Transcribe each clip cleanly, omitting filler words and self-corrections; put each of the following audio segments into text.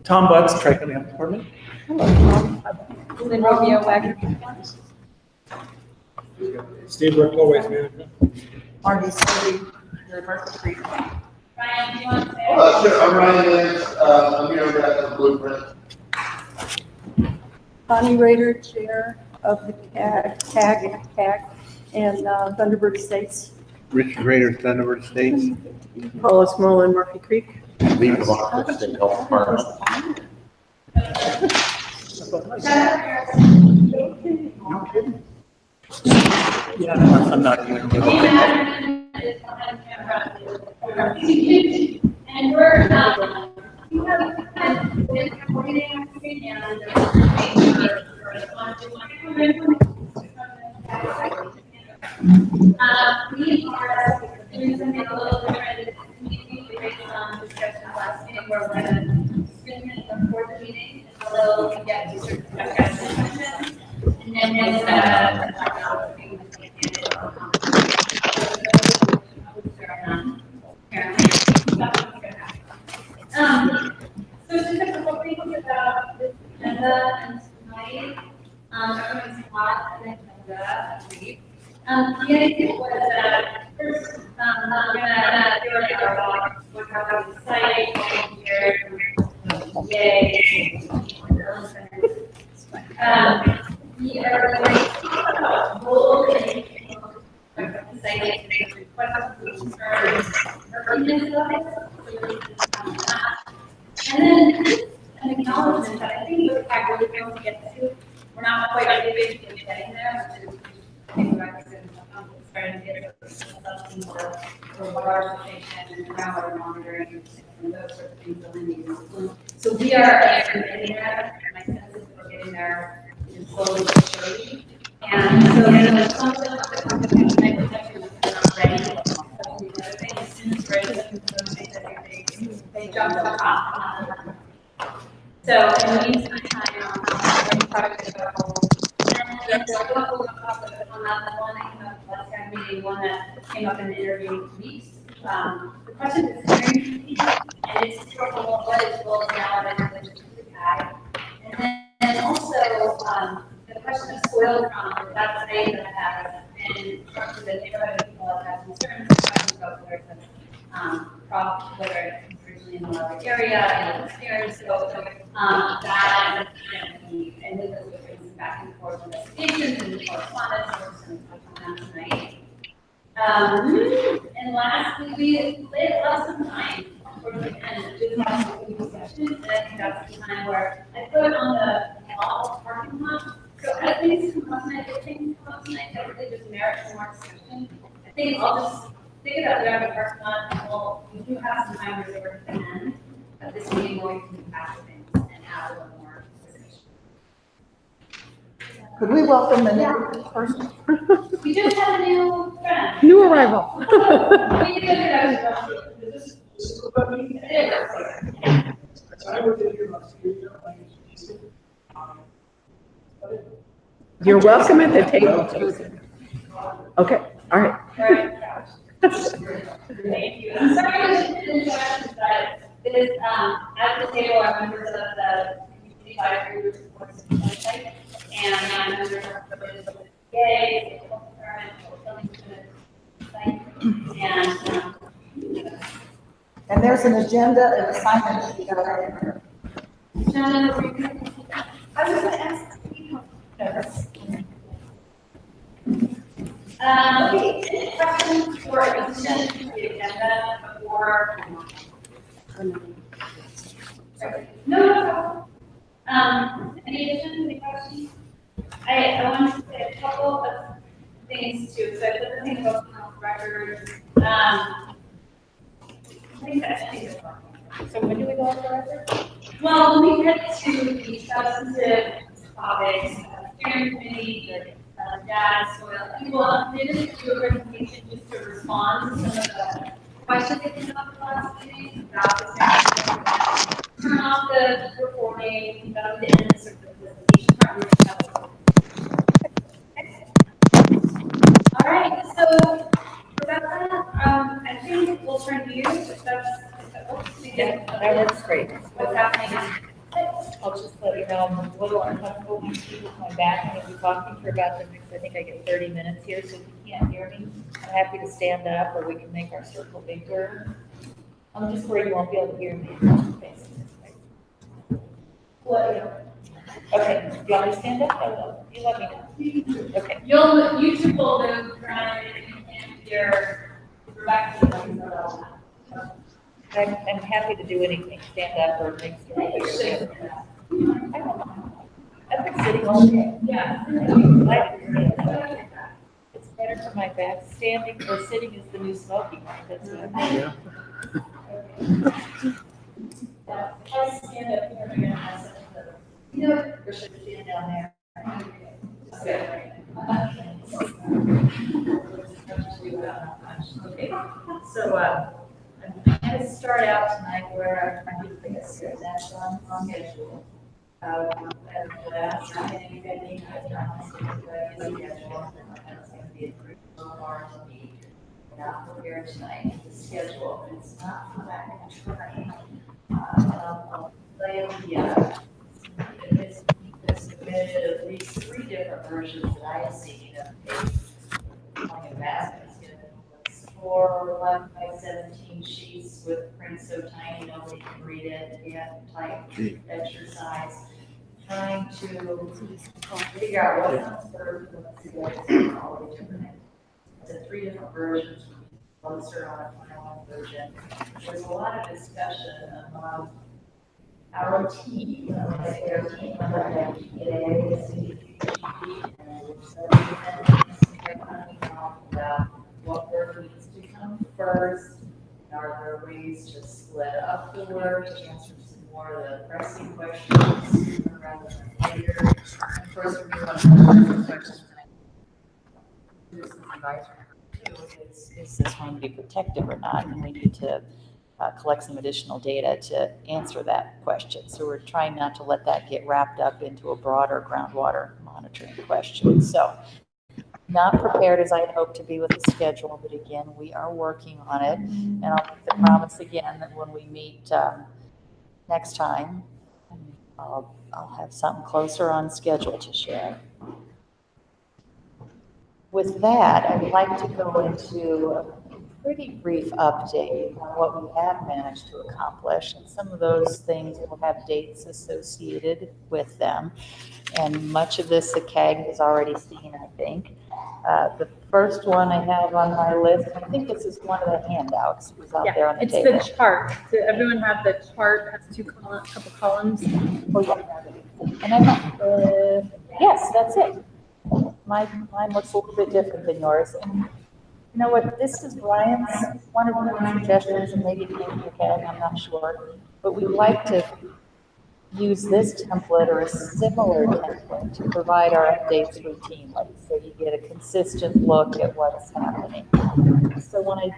Tom Butts, Tri-County Health Department. Hello, Tom. Lynn Romeo Wagner. Steve Ricklow, Waste Management. Marty Silly, Market Creek. Ryan, do you want to say? Sure, I'm Ryan Lance, I'm here on behalf of Blueprint. Bonnie Rader, Chair of the CAG, and Thunderbird Estates. Richard Rader, Thunderbird States. Paula Smolin, Murphy Creek. Lee Devon, State Health Department. Yeah, I'm not going to. And we're, we have been coordinating we are doing something a little different based on discussion last meeting where we're going to screen it before the meeting and we'll get to certain questions and then we'll so just a couple things about this agenda and tonight. Everyone's hot and agenda, I believe. The idea was that first, we're gonna do our walk, what happened on the site, here, yay. We are going to talk about goals and the site, questions, concerns, or opinions of it. And then an acknowledgement that I think the CAG really wants to get to. We're not quite ready to get getting there, which is starting to get the water station and groundwater monitoring and those sorts of things that we need. So we are getting there. My sense is we're getting there slowly but surely. And so some of the protections are not ready. As soon as ready, they jump to the top. So in the meantime, product development. And there's a couple of topics on that one that came up last time meeting, one that came up in the interview weeks. The question is very tricky, and it's historical what is boiled down in relation to the CAG. And then also the question of soil from that site that has been structured that neighborhood people have had concerns, questions about whether it's whether it's originally in the Larvick area and upstairs. So that and with those some back and forth investigations and correspondence, we're just going to touch on that tonight. And lastly, we left some time towards the end to do the discussion, and I think that's the time where I put on the parking lot. So as things come up tonight, that really just merits some more discussion. I think I'll just think that we have a parking lot, and we do have some time reserved at the end of this meeting where we can pass things and have a little more discussion. Could we welcome the new person? We just had a new friend. New arrival. We did it. This is what I mean. I worked in here last year. You're welcome at the table. Okay, all right. Thank you. I'm sorry to interrupt, but it is at the table are members of the community advisory group supports the website, and members of the gay, And there's an agenda and assignment sheet out there. I was going to ask people. Any questions for addition to the agenda before? No. Any additions, any questions? I want to say a couple of things too. So I put the thing about records. I think that's so when do we go on the record? Well, when we get to the substantive topics, steering committee, gas, soil, well, maybe do a presentation just to respond to some of the questions that came up last meeting about the turn off the recording, that'll be the end of the presentation part. All right, so Rebecca, I think we'll turn to you. That works great. What's happening? I'll just let you know, I'm a little uncomfortable with my back. I'm going to be talking for about the next, I think I get 30 minutes here, so if you can't hear me, I'm happy to stand up or we can make our circle bigger. I'm just worried you won't be able to hear me. Okay, do you want me to stand up? I will. You let me know. Okay. You two will move, Brian, and your Rebecca. I'm happy to do anything, stand up or make sure. I don't know. I've been sitting all day. Yeah. It's better for my back. Standing or sitting is the new smoking, right? That's what I Yeah. If I stand up here, you're gonna have such a, or should I stand down there? Okay, so, I'm gonna start out tonight where I do this, that's on schedule. And last thing, I think I've done is schedule, and it's gonna be approved so far to me. Not prepared tonight, the schedule, and it's not for that trying. I'll lay it, yeah. It's submitted at least 3 different versions that I have seen of a basket schedule. It's 4 11 by 17 sheets with print so tiny nobody can read it, and type exercise. Trying to figure out what comes first, what's the all the different. The 3 different versions, closer on a final version. There's a lot of discussion among our team, like their team, about what work needs to come first. Are there ways to split up the work to answer some more of the pressing questions sooner rather than later? Of course, we're going to questions. This is advisory too, is this going to be protective or not? And we need to collect some additional data to answer that question. So we're trying not to let that get wrapped up into a broader groundwater monitoring question. So not prepared as I had hoped to be with the schedule, but again, we are working on it. And I'll make the promise again that when we meet next time, I'll have something closer on schedule to share. With that, I'd like to go into a pretty brief update on what we have managed to accomplish. And some of those things will have dates associated with them. And much of this the CAG has already seen, I think. The first one I have on my list, I think this is one of the handouts that was out there on the table. It's the chart. Did everyone have the chart? Has couple columns. Oh, yeah. And I'm, yes, that's it. Mine looks a little bit different than yours. And you know what? This is Ryan's, one of the suggestions, and maybe it came from the CAG, I'm not sure. But we'd like to use this template or a similar template to provide our updates routinely, so you get a consistent look at what's happening. So when I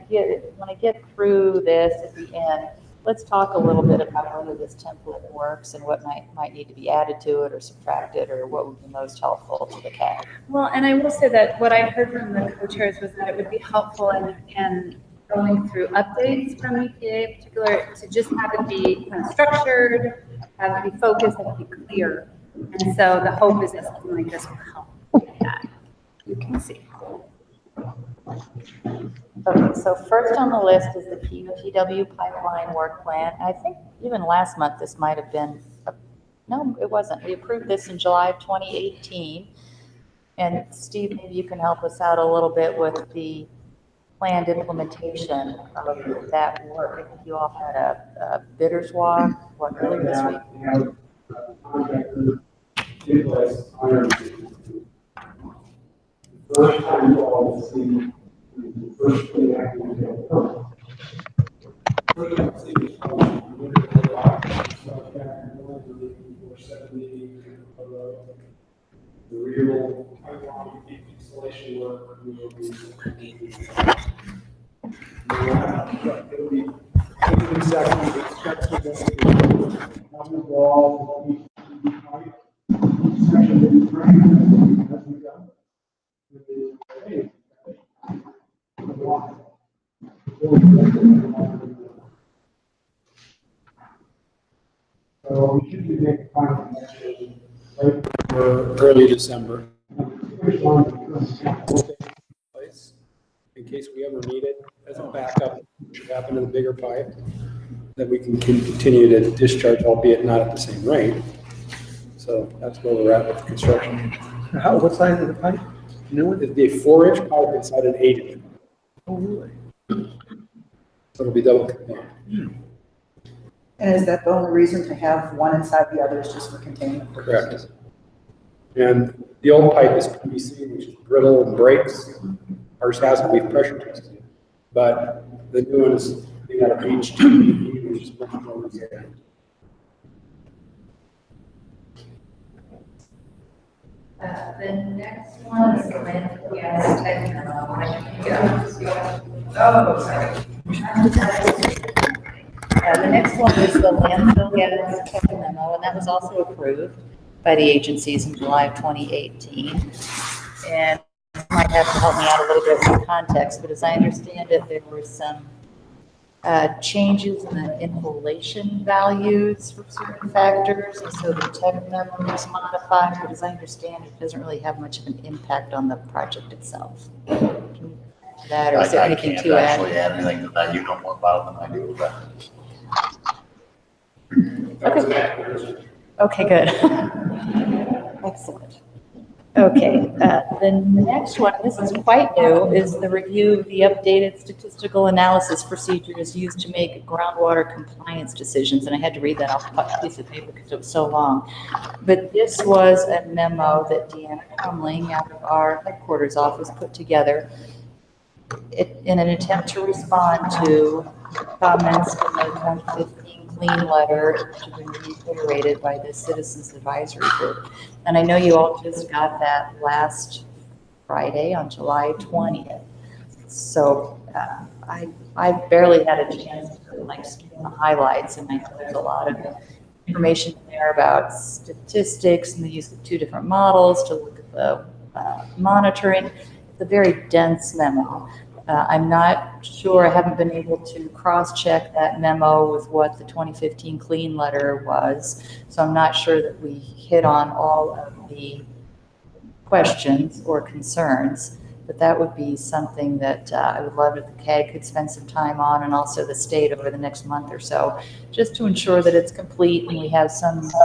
get through this at the end, let's talk a little bit about whether this template works and what might need to be added to it or subtracted, or what would be most helpful to the CAG. Well, and I will say that what I heard from the co-chairs was that it would be helpful in going through updates from EPA in particular, to just have it be kind of structured, have it be focused, have it be clear. And so the hope is that something like this will help with that. You can see. Okay, so first on the list is the POTW pipeline work plan. I think even last month this might have been, no, it wasn't. We approved this in July of 2018. And Steve, maybe you can help us out a little bit with the planned implementation of that work. I think you all had a bidders walk, earlier this week? First time you all see the first thing I can do. First time I see this the real pipeline installation work will be. It'll be exactly expected how we wall, section will be trained as we go. Hey. So we should be making final decision late for early December. Which one place, in case we ever need it as a backup, should happen to the bigger pipe, that we can continue to discharge, albeit not at the same rate. So that's where we're at with the construction. What size is the pipe? New one? It'd be a 4-inch pipe inside an 8-inch. Oh, really? So it'll be double contained. And is that the only reason to have one inside the other is just for containment purposes? Correct. And the old pipe is PVC, which is brittle and breaks. Ours hasn't, we've pressure tested it. But the new one is, they got a HDPE, which is much more resilient. The next one is the landfill gas tech memo. The next one is the landfill gas tech memo, and that was also approved by the agencies in July of 2018. And you might have to help me out a little bit with the context, but as I understand it, there were some changes in the inflation values for certain factors, and so the tech memo was modified, but as I understand, it doesn't really have much of an impact on the project itself. Can you add to that, or is there I anything can't to actually add? add anything to that. You know more about it than I do, but. Okay, good. Excellent. Okay, the next one, this is quite new, is the review of the updated statistical analysis procedures used to make groundwater compliance decisions. And I had to read that off a piece of paper because it was so long. But this was a memo that Deanna Crumling out of our headquarters office put together in an attempt to respond to comments from the 2015 clean letter, which has been reiterated by the Citizens Advisory Group. And I know you all just got that last Friday on July 20th. So I barely had a chance to like skim the highlights, and I know there's a lot of information in there about statistics and the use of 2 different models to look at the monitoring. It's a very dense memo. I'm not sure, I haven't been able to cross-check that memo with what the 2015 clean letter was, so I'm not sure that we hit on all of the questions or concerns, but that would be something that I would love if the CAG could spend some time on, and also the state over the next month or so, just to ensure that it's complete and we have some consensus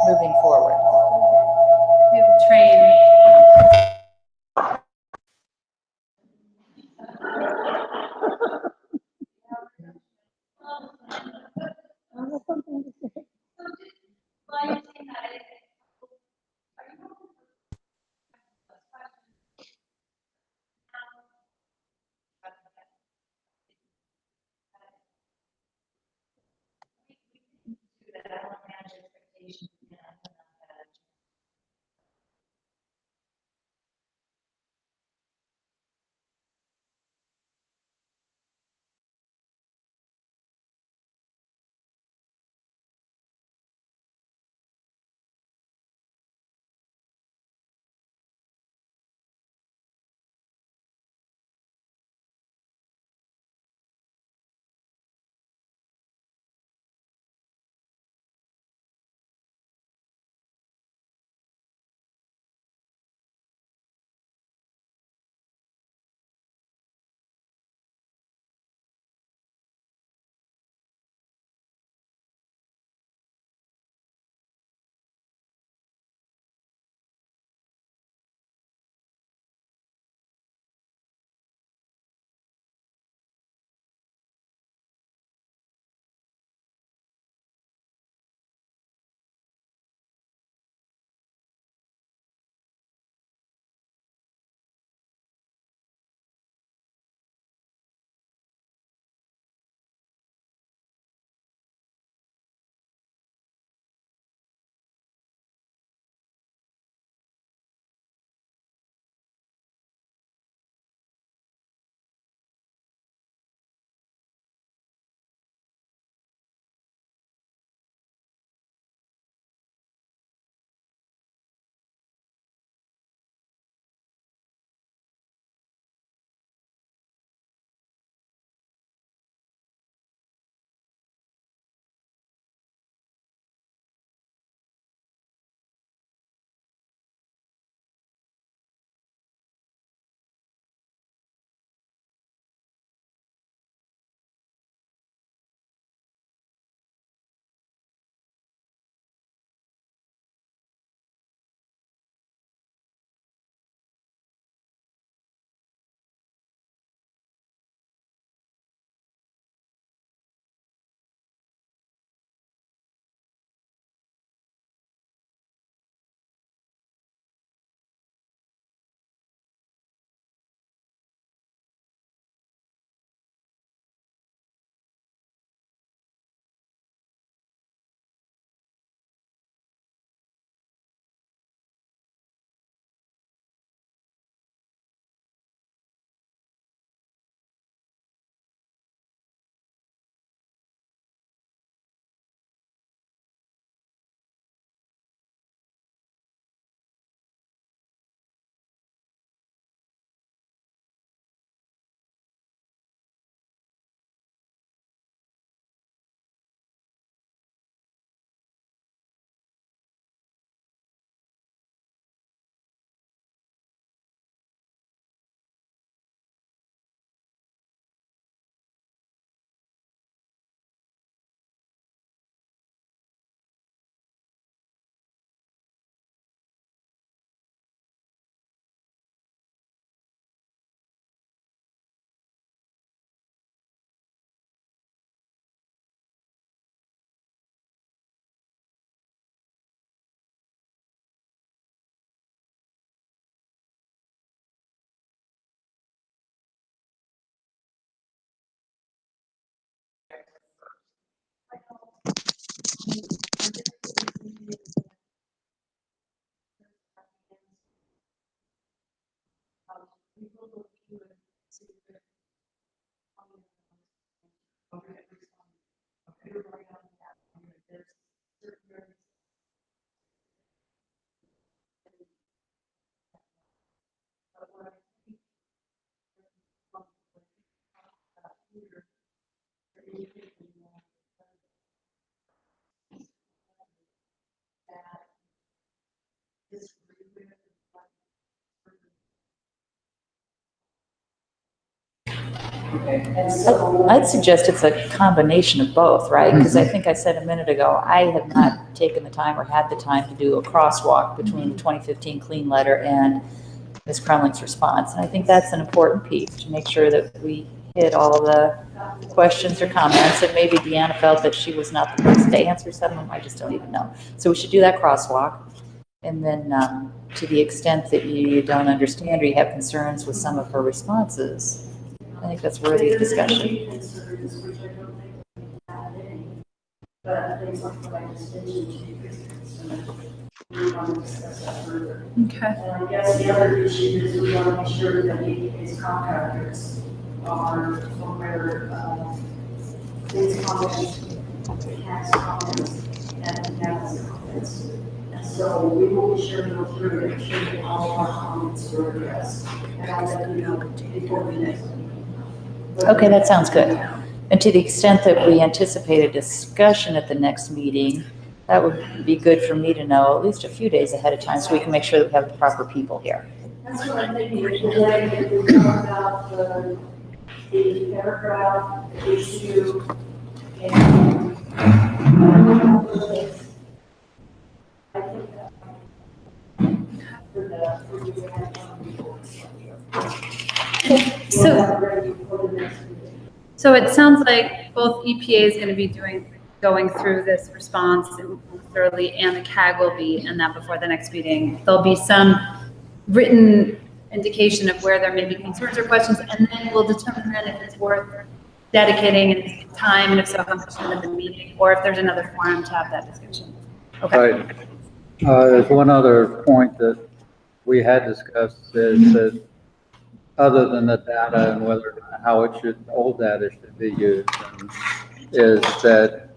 moving forward. We have a train. I'd suggest it's a combination of both, right? Because I think I said a minute ago, I have not taken the time or had the time to do a crosswalk between the 2015 clean letter and Ms. Crumling's response. And I think that's an important piece to make sure that we hit all of the questions or comments. And maybe Deanna felt that she was not the person to answer some of them. I just don't even know. So we should do that crosswalk. And then to the extent that you don't understand or you have concerns with some of her responses, I think that's worthy of discussion. Okay. And I guess the other issue is we want to make sure that these contractors are aware, these comments, the CAG's comments, and the CAG's comments. And so we will be sure to go through and make sure that all of our comments are addressed. And I'll let you know before the next meeting. Okay, that sounds good. And to the extent that we anticipate a discussion at the next meeting, that would be good for me to know at least a few days ahead of time so we can make sure that we have the proper people here. That's what I'm thinking. Today, we talk about the paragraph, the issue, and I think that So it sounds like both EPA is going to be going through this response thoroughly, and the CAG will be, and that before the next meeting, there'll be some written indication of where there may be concerns or questions, and then we'll determine then if it's worth dedicating time, and if so, how much time in the meeting, or if there's another forum to have that discussion. Okay. Right. There's one other point that we had discussed is that other than the data and whether how it should, old data should be used, and is that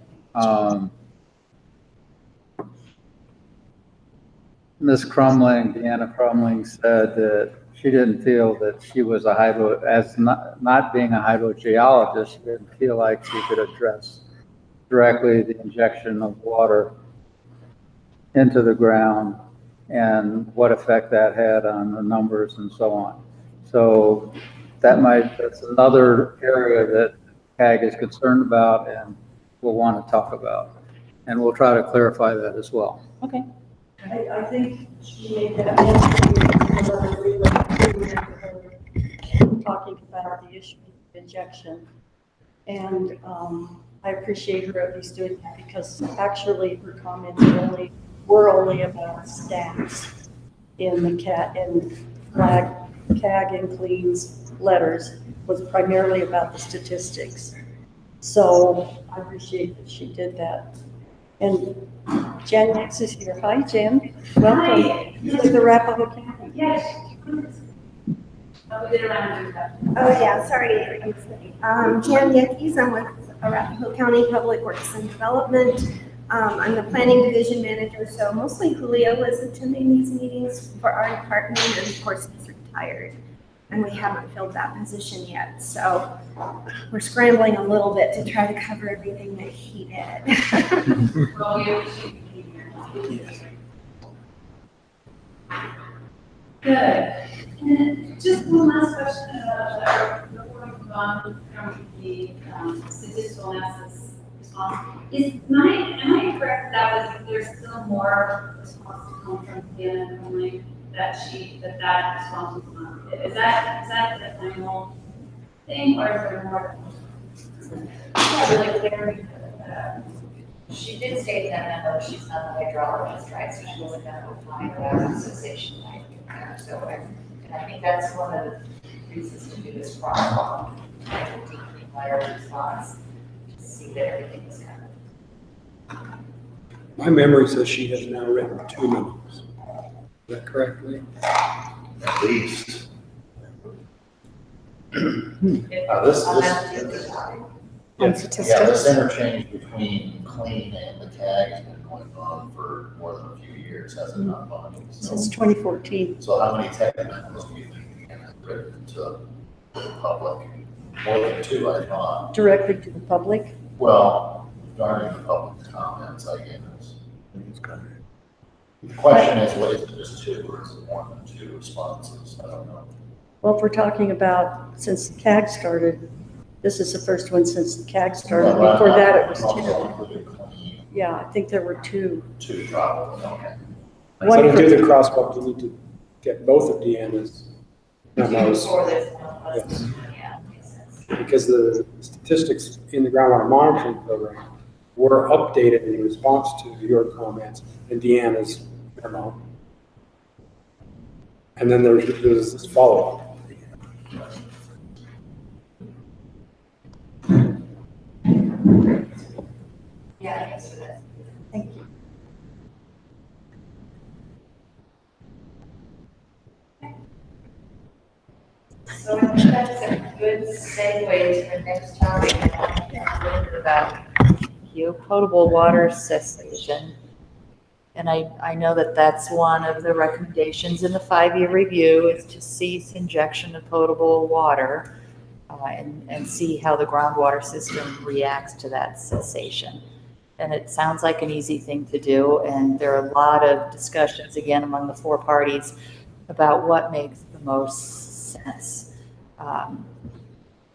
Ms. Crumling, Deanna Crumling, said that she didn't feel that she was as not being a hydrogeologist, she didn't feel like she could address directly the injection of water into the ground and what effect that had on the numbers and so on. So that's another area that CAG is concerned about and will want to talk about. And we'll try to clarify that as well. Okay. I think she made that talking about the issue of injection. And I appreciate her at least doing that because actually her comments were only about stats in the CAG and Clean's letters, was primarily about the statistics. So I appreciate that she did that. And Jen Nix is here. Hi, Jen. Welcome to the Arapahoe County. Yes. Oh, we did around Oh, yeah, sorry. I'm Jan Yeckes. I'm with Arapahoe County Public Works and Development. I'm the planning division manager, so mostly Julio is attending these meetings for our department, and of course he's retired. And we haven't filled that position yet, so we're scrambling a little bit to try to cover everything that he did. Well, we appreciate you being here. Good. And just one last question before we move on from the statistical analysis response. Am I correct that there's still more response to come from Deanna Conley, that response was not? Is that the final thing, or is there more? Not really clear. She did state that memo, she's not a hydrologist, right? So she wasn't going to apply that cessation. So I think that's one of the reasons to do this crosswalk, like a deep letter response, to see that everything is covered. My memory says she has now written 2 memos. Is that correct, Lee? At least. This. Yeah, this interchange between clean and the CAG has been going on for more than a few years, has it not, Bonnie? Since 2014. So how many technicals do you think you can have written to the public? More than 2, I thought. Directly to the public? Well, regarding the public comments, I guess. The question is, what is it, just 2 or is it more than 2 responses? I don't know. Well, if we're talking about, since the CAG started, this is the first one since the CAG started. Well, Before that, it was also 2. included clean, Yeah, I think there were 2. 2 dropped, okay. So to do the crosswalk, you need to get both of Deanna's memos. Before this one was, Yes. yeah, makes sense. Because the statistics in the groundwater monitoring program were updated in response to your comments and Deanna's memo. And then there's this follow-up. Yeah, thanks for that. Thank you. So I think that's a good segue to the next topic. A little bit about Potable water cessation. And I know that that's one of the recommendations in the 5-year review is to cease injection of potable water and see how the groundwater system reacts to that cessation. And it sounds like an easy thing to do. And there are a lot of discussions, again, among the 4 parties about what makes the most sense.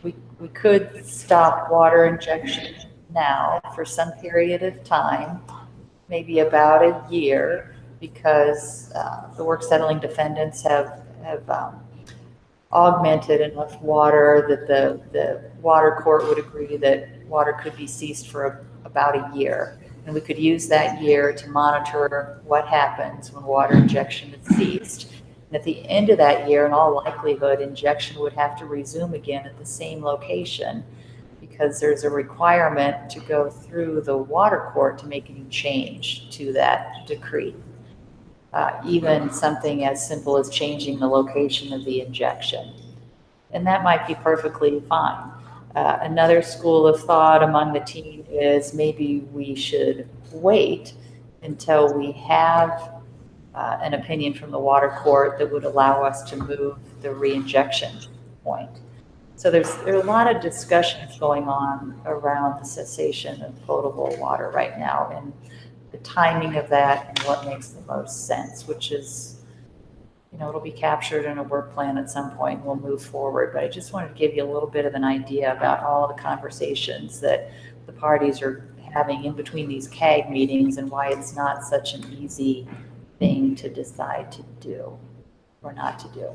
We could stop water injection now for some period of time, maybe about a year, because the work settling defendants have augmented enough water that the water court would agree that water could be ceased for about a year. And we could use that year to monitor what happens when water injection is ceased. And at the end of that year, in all likelihood, injection would have to resume again at the same location, because there's a requirement to go through the water court to make any change to that decree. Even something as simple as changing the location of the injection. And that might be perfectly fine. Another school of thought among the team is maybe we should wait until we have an opinion from the water court that would allow us to move the re-injection point. So there are a lot of discussions going on around the cessation of potable water right now, and the timing of that and what makes the most sense, which is, it'll be captured in a work plan at some point and we'll move forward. But I just wanted to give you a little bit of an idea about all the conversations that the parties are having in between these CAG meetings and why it's not such an easy thing to decide to do or not to do.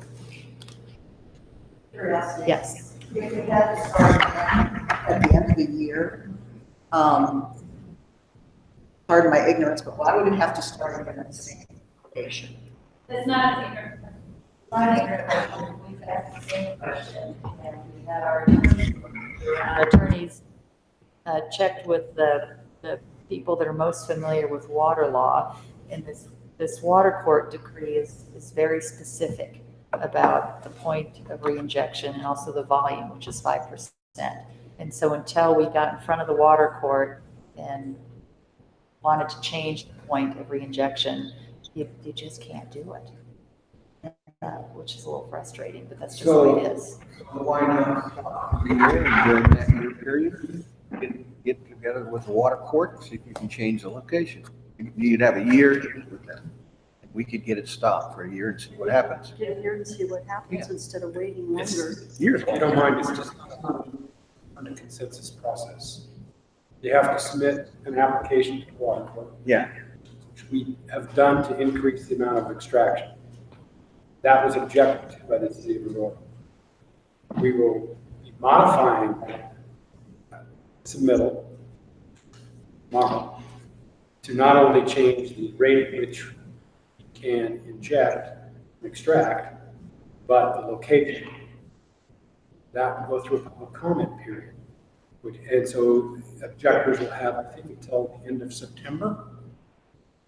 Curiosity. Yes. If we had to start at the end of the year, pardon my ignorance, but why would it have to start again at the same location? That's not an ignorant question. Not an ignorant question. We've asked the same question, and we had our Attorneys checked with the people that are most familiar with water law, and this water court decree is very specific about the point of reinjection and also the volume, which is 5%. And so until we got in front of the water court and wanted to change the point of reinjection, you just can't do it, which is a little frustrating, but that's just the way it is. Why not during that year period, get together with the water court and see if you can change the location? You'd have a year to do that. We could get it stopped for a year and see what happens. Get here and see what happens instead of waiting longer. Years, if you don't mind, it's just on a consensus process. You have to submit an application to the water court. Yeah. Which we have done to increase the amount of extraction. That was objected to by the city of Aurora. We will be modifying that submittal tomorrow to not only change the rate at which you can inject and extract, but the location. That will go through a public comment period. And so objectors will have, I think, until the end of September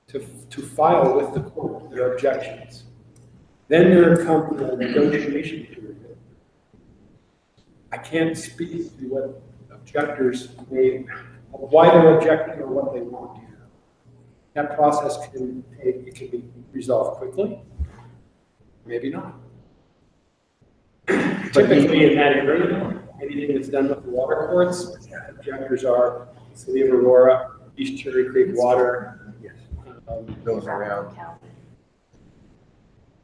to file with the court their objections. Then there comes the negotiation period. I can't speak to what objectors may, why they're objecting or what they want to. That process can be resolved quickly, maybe not. Typically in that area, anything that's done with the water courts, objectors are City of Aurora, East Cherry Creek Water. Those around.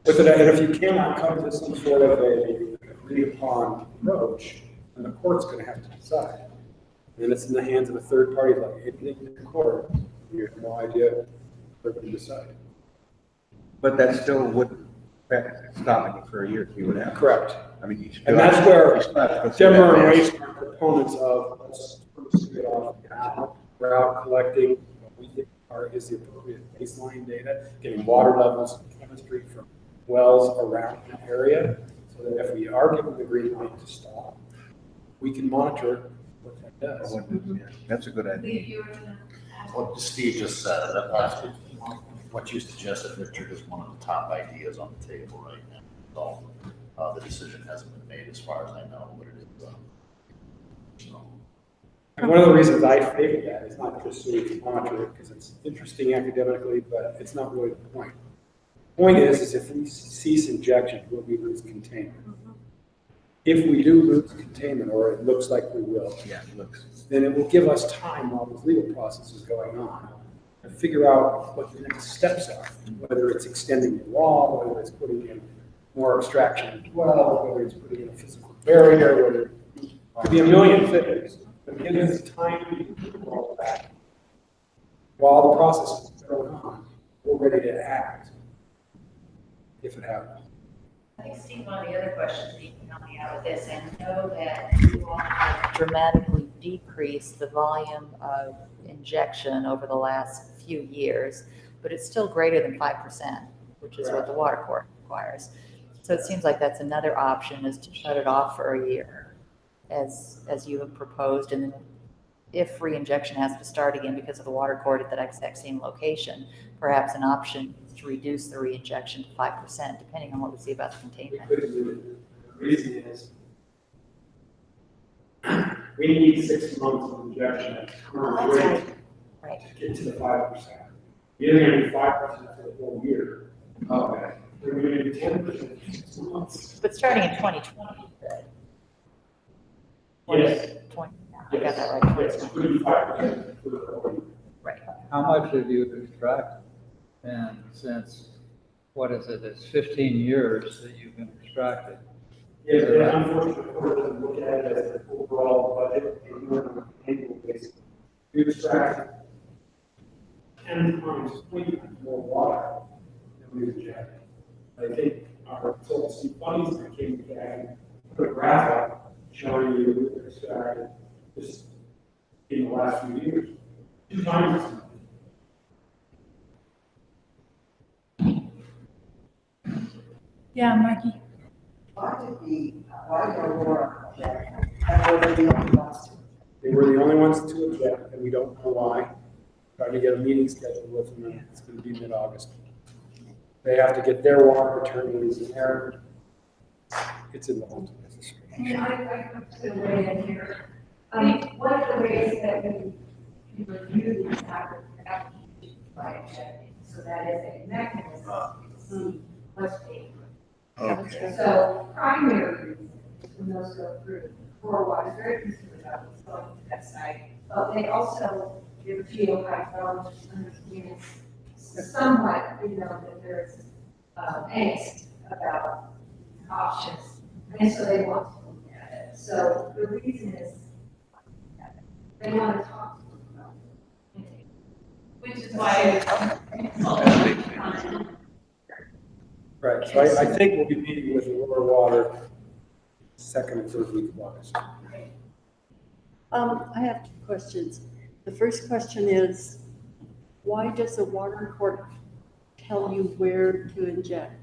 With it, and if you cannot come to some sort of a agreed upon approach, then the court's gonna have to decide. And it's in the hands of a third party, like anything in the court, you have no idea what to decide. But that still wouldn't stop it for a year if you would have. Correct. I mean, you still. And that's where you still have to go through Denver and that Waste are proponents of, let's first get off now, we're out collecting what we think is the appropriate baseline data, getting water levels and chemistry from wells around the area, so that if we are given the green light to stop, we can monitor what that does. Yeah, that's a good idea. What Steve just said, that's what you suggested, Richard, is one of the top ideas on the table right now. So, the decision hasn't been made as far as I know, but it is, so. And one of the reasons I favor that is not just so we can monitor it, because it's interesting academically, but it's not really the point. The point is if we cease injection, will we lose containment? If we do lose containment, or it looks like we will, Yeah, it looks. then it will give us time while this legal process is going on to figure out what the next steps are, whether it's extending the wall, whether it's putting in more abstraction as well, whether it's putting in a physical barrier, whether it could be a million things. But it gives us time to do all of that. While the process is going on, we're ready to act if it happens. I think, Steve, one of the other questions that you can help me out with this, I know that you all have Dramatically decreased the volume of injection over the last few years, but it's still greater than 5%, which is what the water court requires. So it seems like that's another option, is to shut it off for a year, as you have proposed, and then if reinjection has to start again because of the water court at that exact same location, perhaps an option is to reduce the reinjection to 5%, depending on what we see about the containment. The reason is we need 6 months of injection at current rate Right. to get to the 5%. You're going to do 5% for the whole year. Okay. We're going to do 10% for 6 months. But starting in 2020, you could. Yes. 20, I got that right. Yes, it's going to be 5% for the whole year. Right. How much have you extracted? And since, what is it, it's 15 years that you've been extracted. Yes, and unfortunately, the court doesn't look at it as an overall budget, and we're on an annual basis. We extract 10 times, 20 times more water than we inject. I think our consultancy funds that came to CAG put a graph up showing you what extracted just in the last few years. 2 times as much. Yeah, Marky. Why did Aurora object? And were they the only ones to? They were the only ones to object, and we don't know why. Trying to get a meeting scheduled with them, and it's going to be mid-August. They have to get their water attorneys in there. It's in the whole business. I come to the way in here. One of the ways that we review these applications by objecting, so that is a mechanism to see what's paid. Okay. So primary reason when those go through, for what is very concerned about what's going to that site. But they also give geohydrologists understand somewhat, that there's angst about options. And so they want to look at it. So the reason is they want to talk to them about it. Which is why. Right, so I think we'll be meeting with Aurora Water second and third week of August. I have 2 questions. The first question is, why does the water court tell you where to inject?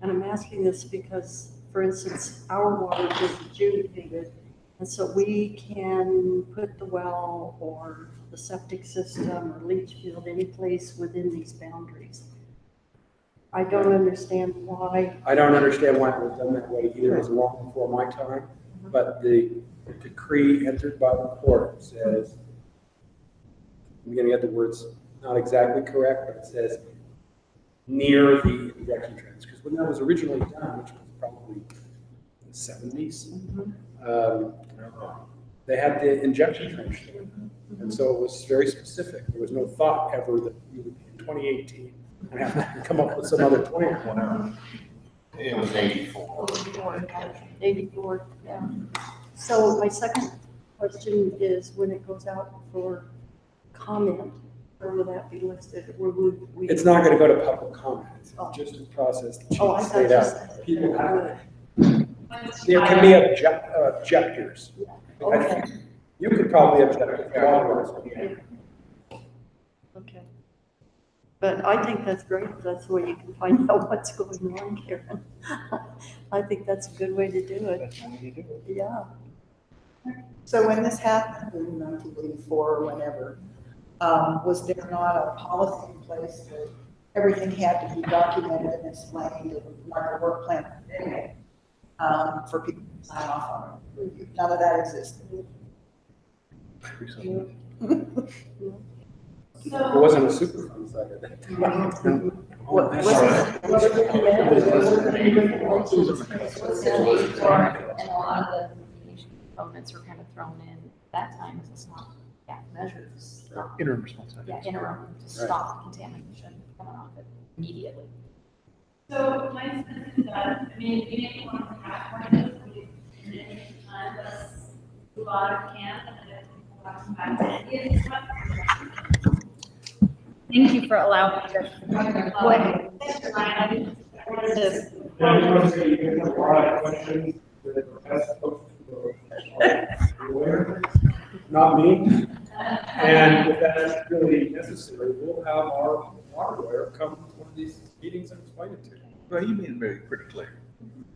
And I'm asking this because, for instance, our water is adjudicated, and so we can put the well or the septic system or leach field, any place within these boundaries. I don't understand why. I don't understand why it was done that way either. It was long before my time, but the decree entered by the court says, I'm gonna get the words not exactly correct, but it says near the injection trench, because when that was originally done, which was probably in the 70s, they had the injection trench there. And so it was very specific. There was no thought ever that we would be in 2018 and have to come up with some other plan. It was 84. 84, yeah. So my second question is, when it goes out for comment, where will that be listed? Where would we? It's not gonna go to public comment. It's Oh. just a process that Oh, I she's thought laid you out. said People have, would. there can be objectors. Okay. You could probably object if you want. Okay. But I think that's great. That's the way you can find out what's going on, Karen. I think that's a good way to do it. That's how you do it. Yeah. So when this happened in 1984 or whenever, was there not a policy in place that everything had to be documented and explained and like a work plan for people to sign off on it? None of that existed. It wasn't a Superfund site at that time. What was And a lot of the remediation components were kind of thrown in that time, because it's not, measures. Interim responsibility. Yeah, interim to stop contamination coming off it immediately. So my sense is that, I mean, being able to have one of those, we, in the interest of time, let's move on if we can, and then we'll have some back to ideas. Thank you for allowing me to. Thanks, Ryan. I wanted to. Anyone say you can have a lot of questions that are asked folks to aware? Not me. And if that's really necessary, we'll have our water lawyer come to one of these meetings and explain it to you. Well, you made it very pretty clear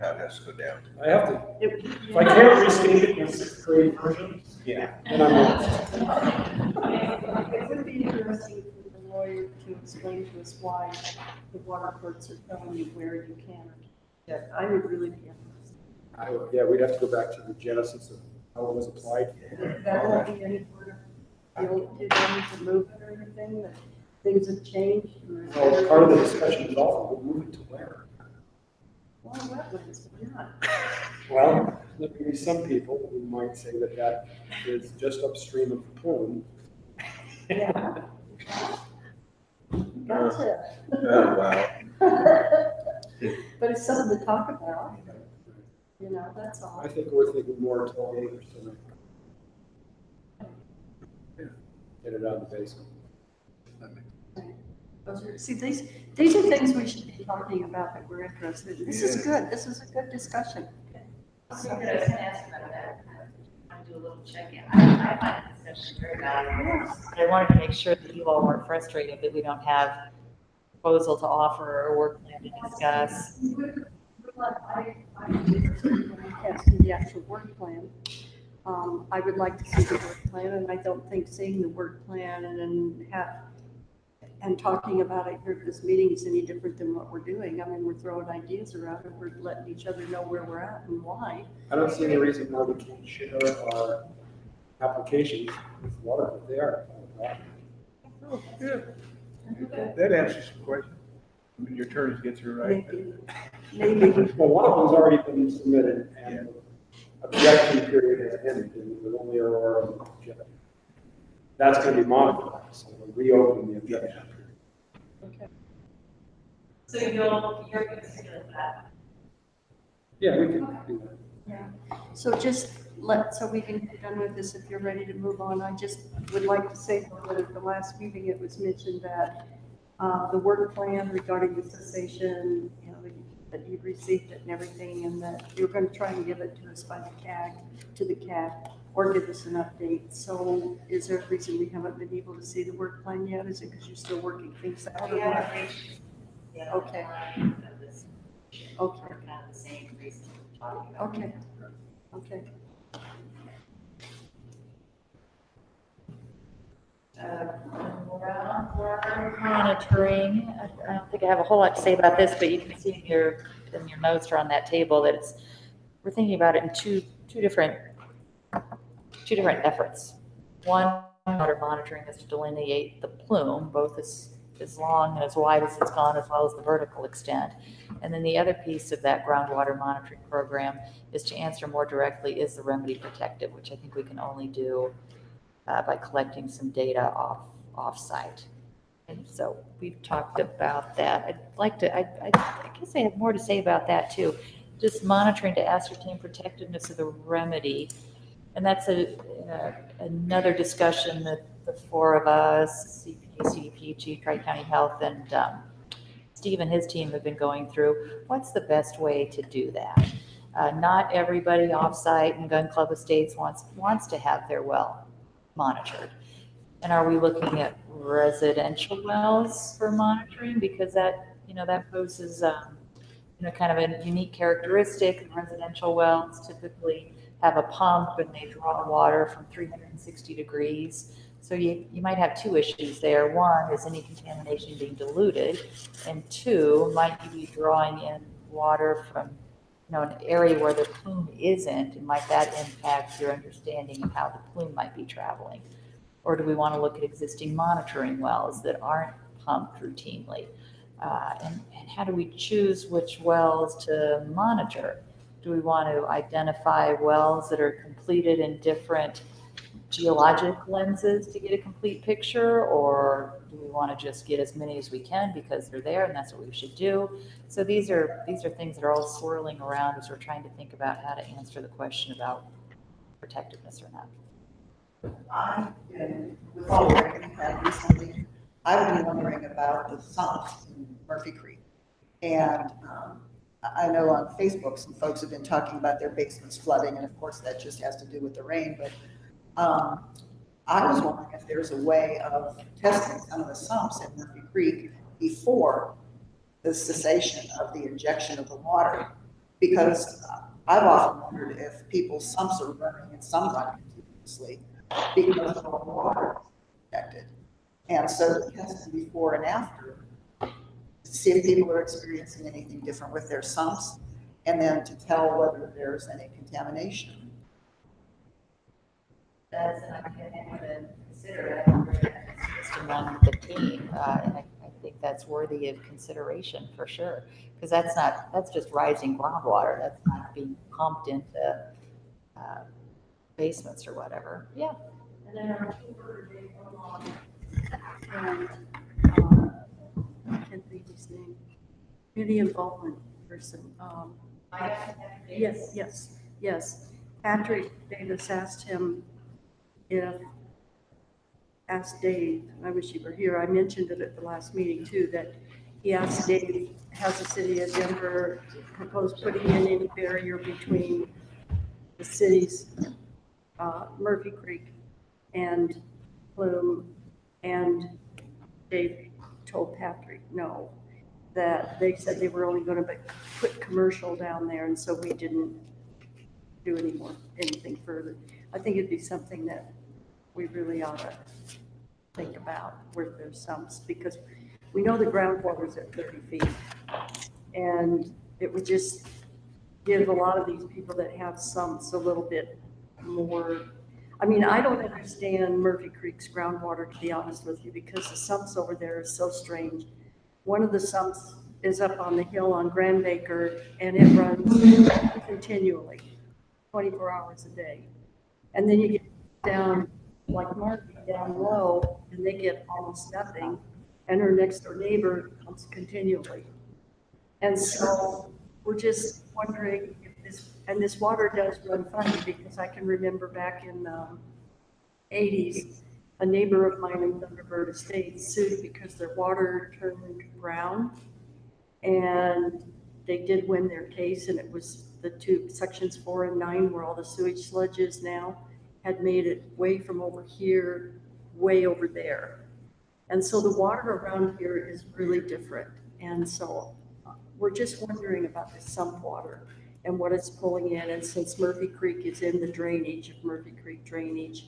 how it has to go down. I have to. If I can't restate it in a sixth grade version, Yeah. then I'm lost. It would be interesting for the lawyer to explain to us why the water courts are telling you where you can or can't. I would really be interested. Yeah, we'd have to go back to the genesis of how it was applied. That won't be any part of, you don't do anything to move it or anything, that things have changed. and there's Well, part of the discussion is also, we'll move it to where? Well, wetlands, but not. Well, there may be some people who might say that that is just upstream of the plume. Yeah. Gotcha. Oh, wow. But it's something to talk about. You know, that's all. I think we're thinking more 12 acres than get it out of the basement. See, these are things we should be talking about that we're interested in. This is good. This is a good discussion. So I was going to ask about that, kind of do a little check-in. I find the discussion very valuable. But I wanted to make sure that you all weren't frustrated that we don't have proposal to offer or work plan to discuss. As to the actual work plan, I would like to see the work plan, and I don't think seeing the work plan and talking about it here at this meeting is any different than what we're doing. I mean, we're throwing ideas around and we're letting each other know where we're at and why. I don't see any reason why we can't share our applications with water, but they are. Oh, good. That answers the question. When your turns get through, right? Maybe. Well, one of them's already been submitted and objection period has ended, and with only our objection. That's going to be modified, so we'll reopen the objection period. Okay. So you're considering that. Yeah, we can do that. Yeah. So just so we can get done with this, if you're ready to move on, I just would like to say that at the last meeting, it was mentioned that the work plan regarding the cessation, you know, that you've received it and everything, and that you're going to try and give it to us by the CAG, to the CAG, or give us an update. So is there a reason we haven't been able to see the work plan yet? Is it because you're still working things out? Or what? Yeah. Okay. Okay. Kind of the same reason we're talking about. Okay. Okay. Groundwater monitoring, I don't think I have a whole lot to say about this, but you can see in your notes or on that table that we're thinking about it in two different efforts. One, water monitoring is to delineate the plume, both as long and as wide as it's gone, as well as the vertical extent. And then the other piece of that groundwater monitoring program is to answer more directly, is the remedy protective, which I think we can only do by collecting some data off-site. And so we've talked about that. I guess I have more to say about that too. Just monitoring to ascertain protectiveness of the remedy. And that's another discussion that the four of us, CPA, CDPG, Tri-County Health, and Steve and his team have been going through. What's the best way to do that? Not everybody off-site in Gun Club Estates wants to have their well monitored. And are we looking at residential wells for monitoring? Because that poses, kind of a unique characteristic. Residential wells typically have a pump and they draw water from 360 degrees. So you might have two issues there. One is any contamination being diluted, and two, might you be drawing in water from an area where the plume isn't, and might that impact your understanding of how the plume might be traveling? Or do we want to look at existing monitoring wells that aren't pumped routinely? And how do we choose which wells to monitor? Do we want to identify wells that are completed in different geologic lenses to get a complete picture, or do we want to just get as many as we can because they're there and that's what we should do? So these are things that are all swirling around as we're trying to think about how to answer the question about protectiveness or not. With all the rain we've had recently, I've been wondering about the sumps in Murphy Creek. And I know on Facebook, some folks have been talking about their basements flooding, and of course that just has to do with the rain, but I was wondering if there's a way of testing some of the sumps in Murphy Creek before the cessation of the injection of the water, because I've often wondered if people's sumps are running and some run continuously because the water is injected. And so to test them before and after, to see if people are experiencing anything different with their sumps, and then to tell whether there's any contamination. That's an idea to consider. Just among the team, and I think that's worthy of consideration for sure, because that's just rising groundwater. That's not being pumped into basements or whatever. Yeah. And then our keeper, they go along, and I can't think of his name, community involvement person. Yes. Patrick Davis asked Dave, I wish he were here, I mentioned it at the last meeting too, that he asked Dave, has the city of Denver proposed putting in any barrier between the city's Murphy Creek and Plume, and Dave told Patrick no, that they said they were only going to put commercial down there, and so we didn't do anything further. I think it'd be something that we really ought to think about where there's sumps, because we know the groundwater's at 30 feet, and it would just give a lot of these people that have sumps a little bit more. I mean, I don't understand Murphy Creek's groundwater, to be honest with you, because the sumps over there are so strange. One of the sumps is up on the hill on Grand Baker, and it runs continually, 24 hours a day. And then you get down, like Murphy, down low, and they get almost nothing, and her next door neighbor comes continually. And so we're just wondering if this water does run funny, because I can remember back in the 80s, a neighbor of mine in Thunderbird Estates sued because their water turned brown, and they did win their case, and it was the two sections 4 and 9 where all the sewage sludge is now, had made it way from over here, way over there. And so the water around here is really different. And so we're just wondering about the sump water and what it's pulling in. And since Murphy Creek is in the drainage of Murphy Creek drainage,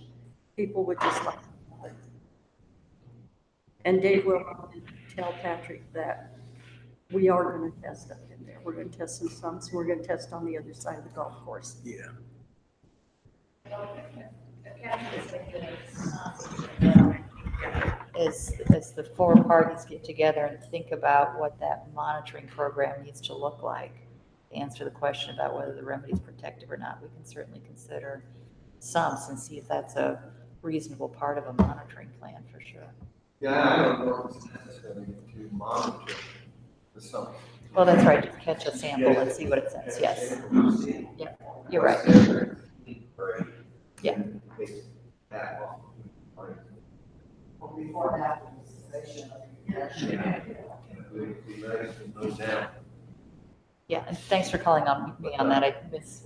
people would just like to know it. And Dave will tell Patrick that we are gonna test up in there. We're gonna test some sumps, we're gonna test on the other side of the golf course. Yeah. As the four parties get together and think about what that monitoring program needs to look like, to answer the question about whether the remedy is protective or not, we can certainly consider sumps and see if that's a reasonable part of a monitoring plan for sure. Yeah, I don't know if it's necessary to monitor the sump. Well, that's right, just catch a sample and see what it says, yes. Yeah, you're right. Yeah. Before that, session. Yeah, and thanks for calling on me on that. I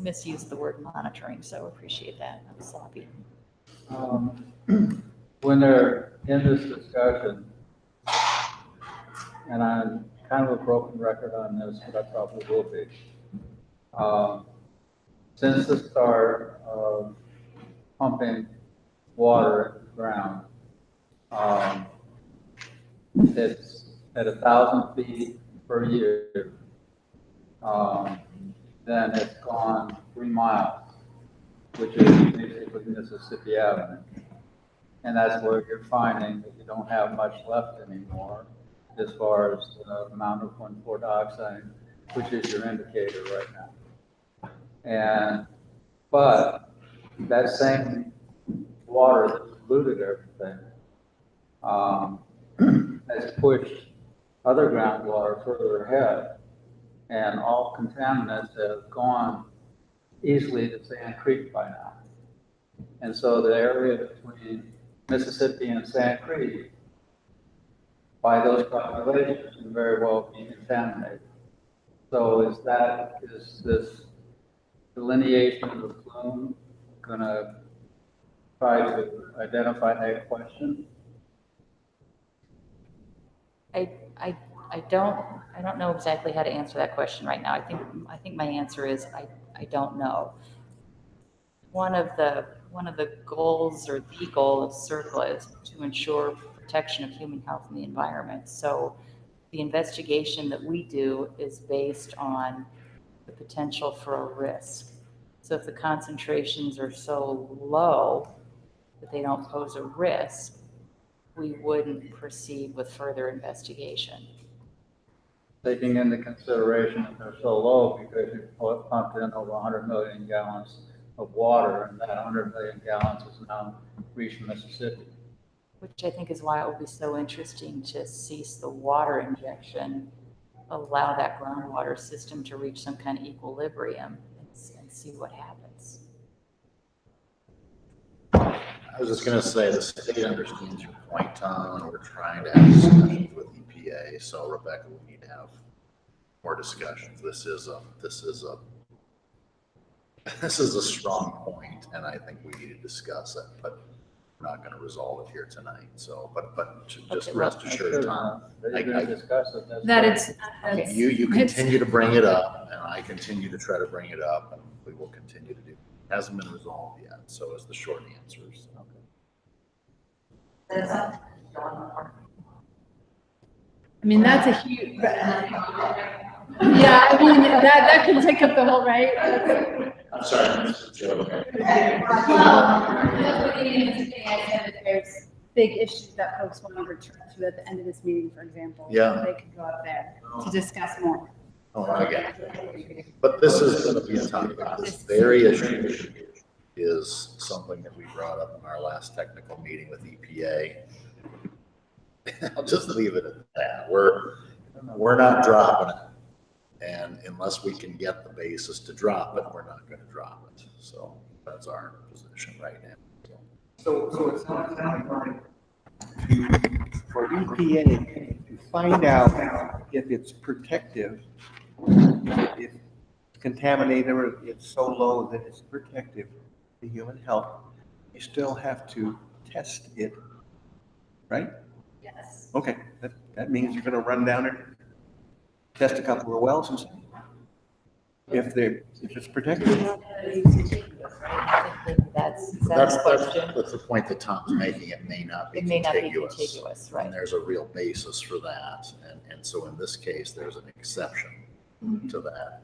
misused the word monitoring, so appreciate that. I'm sloppy. When they're in this discussion, and I'm kind of a broken record on this, but I probably will be. Since the start of pumping water into the ground, it's at 1,000 feet per year. Then it's gone 3 miles, which is basically Mississippi Avenue. And that's where you're finding that you don't have much left anymore as far as the amount of 1,4 dioxide, which is your indicator right now. But that same water that polluted everything has pushed other groundwater further ahead, and all contaminants have gone easily to Sand Creek by now. And so the area between Mississippi and Sand Creek, by those calculations, can very well be contaminated. So is this delineation of the plume going to try to identify that question? I don't know exactly how to answer that question right now. I think my answer is I don't know. One of the goals, or the goal of CERCLA, is to ensure protection of human health and the environment. So the investigation that we do is based on the potential for a risk. So if the concentrations are so low that they don't pose a risk, we wouldn't proceed with further investigation. Taking into consideration that they're so low because you pumped in over 100 million gallons of water, and that 100 million gallons has now reached Mississippi. Which I think is why it will be so interesting to cease the water injection, allow that groundwater system to reach some kind of equilibrium, and see what happens. I was just gonna say, the state understands your point, Tom, and we're trying to have discussions with EPA, so Rebecca, we need to have more discussions. This is a strong point, and I think we need to discuss it, but we're not gonna resolve it here tonight, so, but just rest assured, Tom. Discuss it. That it's, You continue to bring it up, and I continue to try to bring it up, and we will continue to do. It hasn't been resolved yet, so is the short answers. I mean, that's a huge, yeah, I mean, that can take up the whole, right? I'm sorry, Mr. Joe. There's big issues that folks want to return to at the end of this meeting, for example. Yeah. They could go up there to discuss more. Oh, I get it. But this is gonna be a topic. This very issue is something that we brought up in our last technical meeting with EPA. I'll just leave it at that. We're not dropping it. And unless we can get the basis to drop it, we're not gonna drop it. So that's our position right now. So it's not for EPA to find out if it's protective, if it's contaminated or it's so low that it's protective to human health, you still have to test it, right? Yes. Okay, that means you're gonna run down and test a couple of wells and see if it's protected or not. maybe that's the question. That's the point that Tom's making. It may not be It may not be contiguous. contiguous, right? And there's a real basis for that. And so in this case, there's an exception to that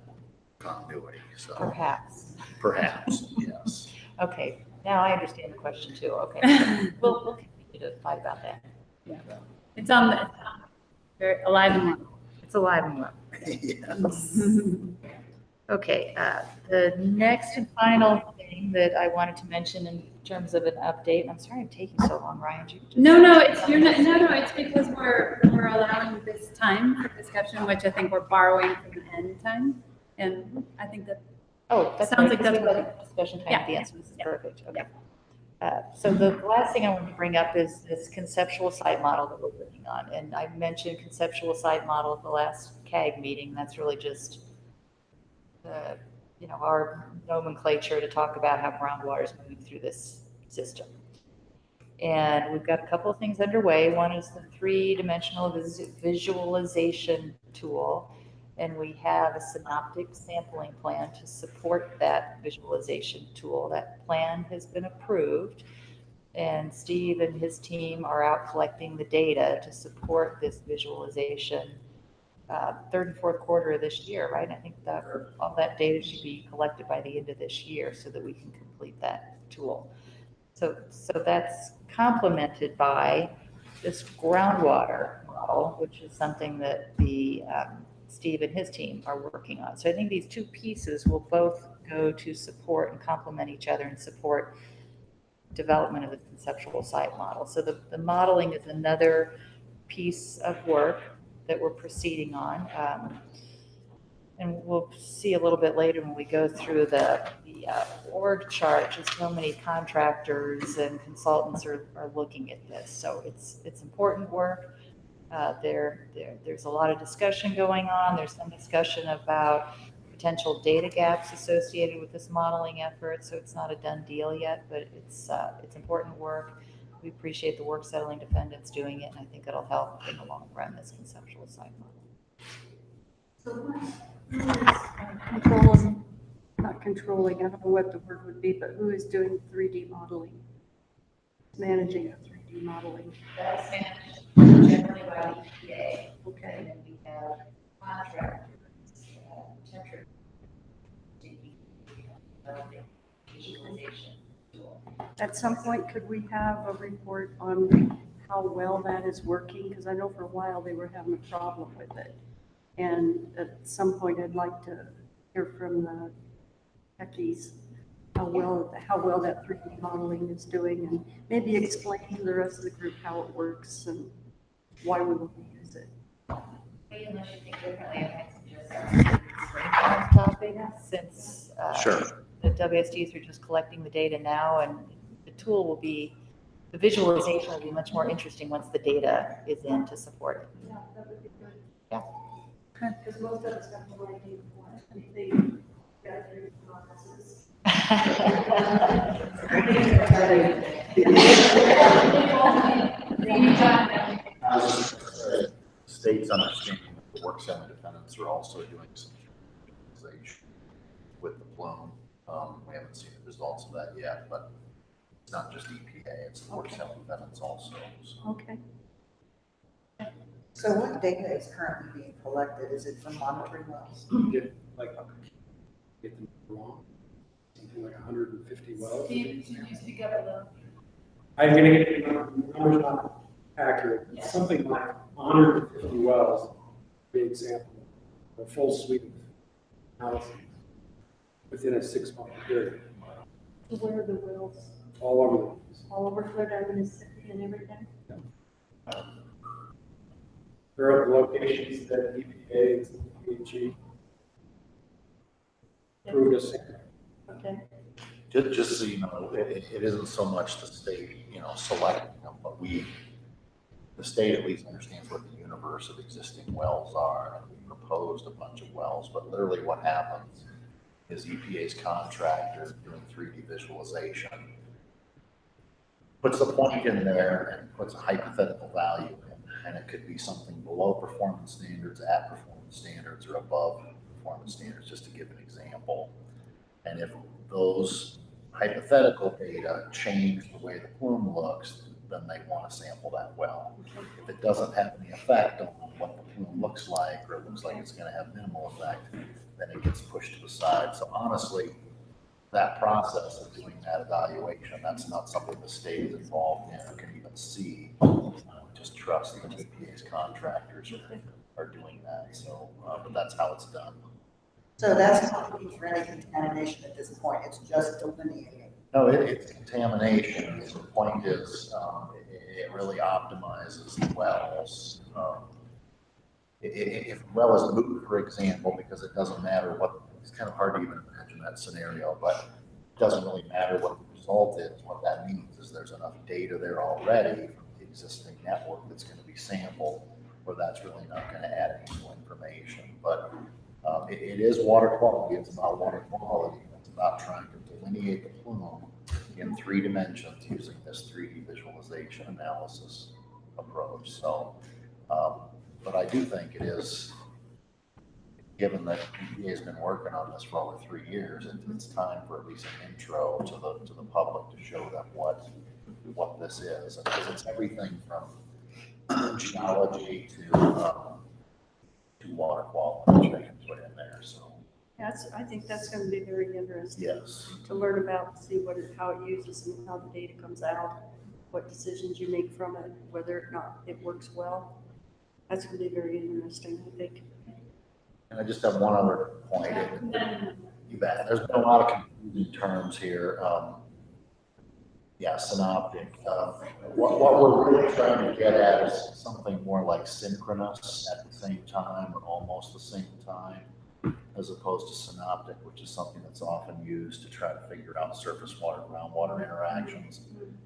continuity, so. Perhaps, yes. Okay, now I understand the question too, okay. We'll continue to fight about that. Yeah. It's on the, they're alive and well. It's alive and well. Yes. Okay, the next and final thing that I wanted to mention in terms of an update, I'm sorry I'm taking so long, Ryan. No, it's because we're allowing this time for discussion, which I think we're borrowing from the end time. And I think that, That sounds like that's what discussion time at the end, so this is perfect, okay. So the last thing I wanted to bring up is this conceptual site model that we're working on. And I mentioned conceptual site model at the last CAG meeting. That's really just our nomenclature to talk about how groundwater is moving through this system. And we've got a couple of things underway. One is the 3-dimensional visualization tool, and we have a synoptic sampling plan to support that visualization tool. That plan has been approved, and Steve and his team are out collecting the data to support this visualization. Third and fourth quarter of this year, right? I think that all that data should be collected by the end of this year so that we can complete that tool. So that's complemented by this groundwater model, which is something that the Steve and his team are working on. So I think these two pieces will both go to support and complement each other and support development of the conceptual site model. So the modeling is another piece of work that we're proceeding on. And we'll see a little bit later when we go through the org chart, just how many contractors and consultants are looking at this. So it's important work. There's a lot of discussion going on. There's some discussion about potential data gaps associated with this modeling effort. So it's not a done deal yet, but it's important work. We appreciate the work settling defendants doing it, and I think it'll help in the long run, this conceptual site model. So controlling, not controlling, I don't know what the word would be, but who is doing 3D modeling? Managing 3D modeling. That's managed generally by the EPA. Okay. And then we have contractors, temporary visualization tool. At some point, could we have a report on how well that is working? Because I know for a while they were having a problem with it. And at some point, I'd like to hear from the techies how well that 3D modeling is doing, and maybe explain to the rest of the group how it works and why we want to use it. Unless you think differently, I might suggest on topic, since Sure. The WSDs are just collecting the data now, and the tool will be, the visualization will be much more interesting once the data is in to support it. Yeah, that would be good. Yeah. Because most of us have no idea what they got through processes. States understanding that the work settling defendants are also doing some visualization with the plume. We haven't seen the results of that yet, but it's not just EPA, it's the work settling defendants also. So. Okay. So what data is currently being collected? Is it from monitoring wells? Get them wrong, something like 150 wells. Steve, can you speak up a little? I'm gonna get the numbers not accurate. It's something like 150 wells, big example, a full suite of analysis within a 6-month period. Where are the wells? All over the place. All over Florida, Mississippi, and everything? There are locations that EPA and PG approved us. Okay. Just so you know, it isn't so much the state, selecting them, but the state at least understands what the universe of existing wells are. We proposed a bunch of wells, but literally what happens is EPA's contractor doing 3D visualization puts the point in there and puts a hypothetical value in, and it could be something below performance standards, at performance standards, or above performance standards, just to give an example. And if those hypothetical data change the way the plume looks, then they want to sample that well. If it doesn't have any effect on what the plume looks like, or it looks like it's going to have minimal effect, then it gets pushed to the side. So honestly, that process of doing that evaluation, that's not something the state is involved in or can even see. Just trust that EPA's contractors are doing that. So, but that's how it's done. So that's not looking for any contamination at this point, it's just delineating. No, it's contamination. The point is, it really optimizes the wells. If a well is moved, for example, because it doesn't matter what, it's kind of hard to even imagine that scenario, but it doesn't really matter what the result is. What that means is there's enough data there already from the existing network that's going to be sampled, where that's really not going to add any new information. But it is water quality. It's about water quality. It's about trying to delineate the plume in 3 dimensions using this 3D visualization analysis approach. So, but I do think it is, given that EPA has been working on this for over 3 years, it's time for at least an intro to the public to show them what this is, because it's everything from geology to water quality, which they can put in there. So I think that's going to be very interesting. yes, To learn about, see how it uses and how the data comes out, what decisions you make from it, whether or not it works well. That's going to be very interesting, I think. and I just have one other point. You bet. There's been a lot of confusing terms here. Yeah, synoptic. What we're really trying to get at is something more like synchronous at the same time, or almost the same time, as opposed to synoptic, which is something that's often used to try to figure out surface water, groundwater interactions,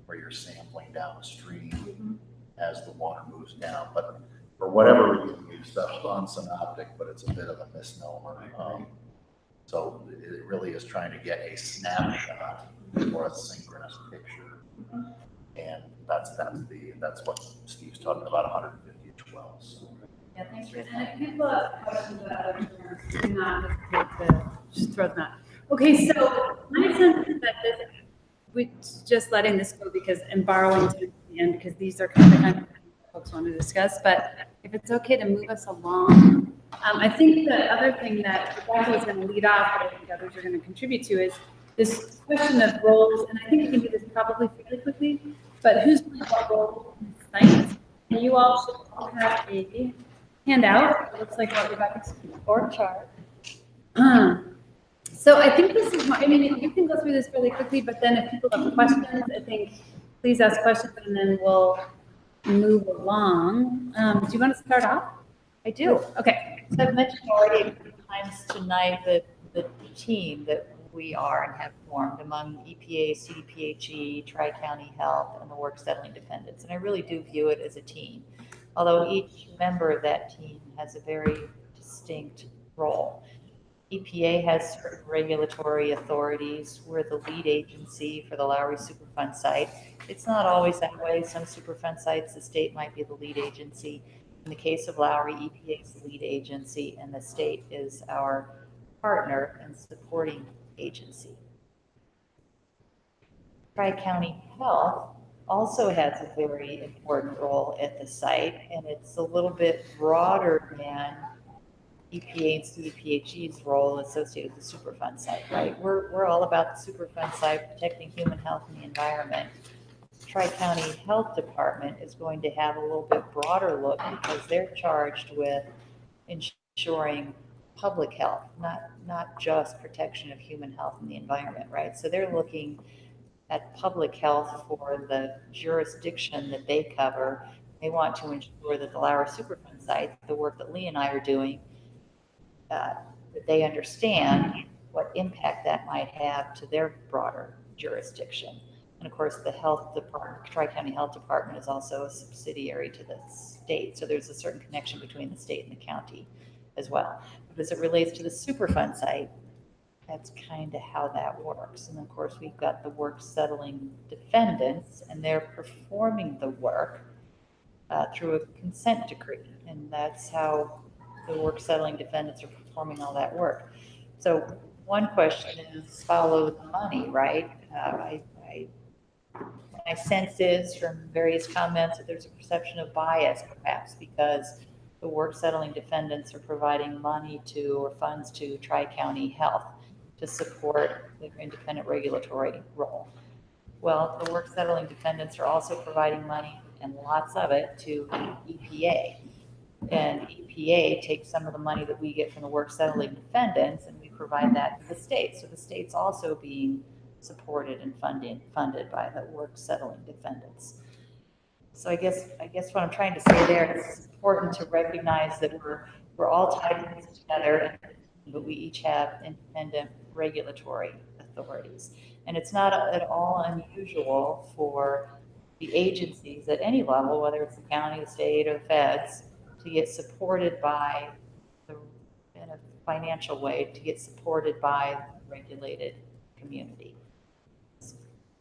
where you're sampling downstream as the water moves down. But for whatever reason, we've settled on synoptic, but it's a bit of a misnomer. So it really is trying to get a snapshot or a synchronous picture. And that's what Steve's talking about, 150 inch wells. So. Yeah, thanks, Chris. And if people have questions about other terms, do not hesitate to just throw them out. Okay, so my sense is that we're just letting this go because, and borrowing to the end, because these are kind of folks want to discuss, but if it's okay to move us along, I think the other thing that Rebecca was going to lead off, but I think others are going to contribute to, is this question of roles, and I think we can do this probably fairly quickly, but who's playing what role in science? And you all should all have a handout. It looks like what Rebecca's org chart. So I think this is, I mean, you can go through this really quickly, but then if people have questions, I think please ask questions and then we'll move along. Do you want to start off? I do. Okay. So I've mentioned already a few times tonight that the team that we are and have formed among EPA, CDPHE, Tri-County Health, and the work settling defendants. And I really do view it as a team, although each member of that team has a very distinct role. EPA has certain regulatory authorities. We're the lead agency for the Lowry Superfund site. It's not always that way. Some Superfund sites, the state might be the lead agency. In the case of Lowry, EPA is the lead agency, and the state is our partner and supporting agency. Tri-County Health also has a very important role at the site, and it's a little bit broader than EPA and CDPHE's role associated with the Superfund site, right? We're all about the Superfund site, protecting human health and the environment. Tri-County Health Department is going to have a little bit broader look because they're charged with ensuring public health, not just protection of human health and the environment, right? So they're looking at public health for the jurisdiction that they cover. They want to ensure that the Lowry Superfund site, the work that Lee and I are doing, that they understand what impact that might have to their broader jurisdiction. And of course, the health department, Tri-County Health Department, is also a subsidiary to the state. So there's a certain connection between the state and the county as well. But as it relates to the Superfund site, that's kind of how that works. And of course, we've got the work settling defendants, and they're performing the work through a consent decree. And that's how the work settling defendants are performing all that work. So one question is follow the money, right? My sense is from various comments that there's a perception of bias perhaps because the work settling defendants are providing money to or funds to Tri-County Health to support their independent regulatory role. Well, the work settling defendants are also providing money and lots of it to EPA. And EPA takes some of the money that we get from the work settling defendants and we provide that to the state. So the state's also being supported and funded by the work settling defendants. So I guess what I'm trying to say there is it's important to recognize that we're all tied in this together, but we each have independent regulatory authorities. And it's not at all unusual for the agencies at any level, whether it's the county, the state, or the feds, to get supported by in a financial way, to get supported by the regulated community.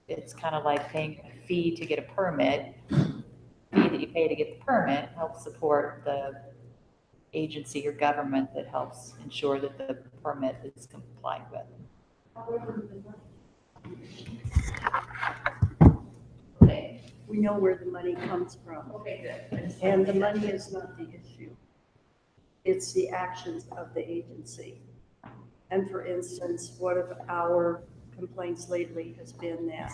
It's kind of like paying a fee to get a permit. The fee that you pay to get the permit helps support the agency or government that helps ensure that the permit is complied with. Okay. We know where the money comes from. Okay, good. And the money is not the issue. It's the actions of the agency. And for instance, one of our complaints lately has been that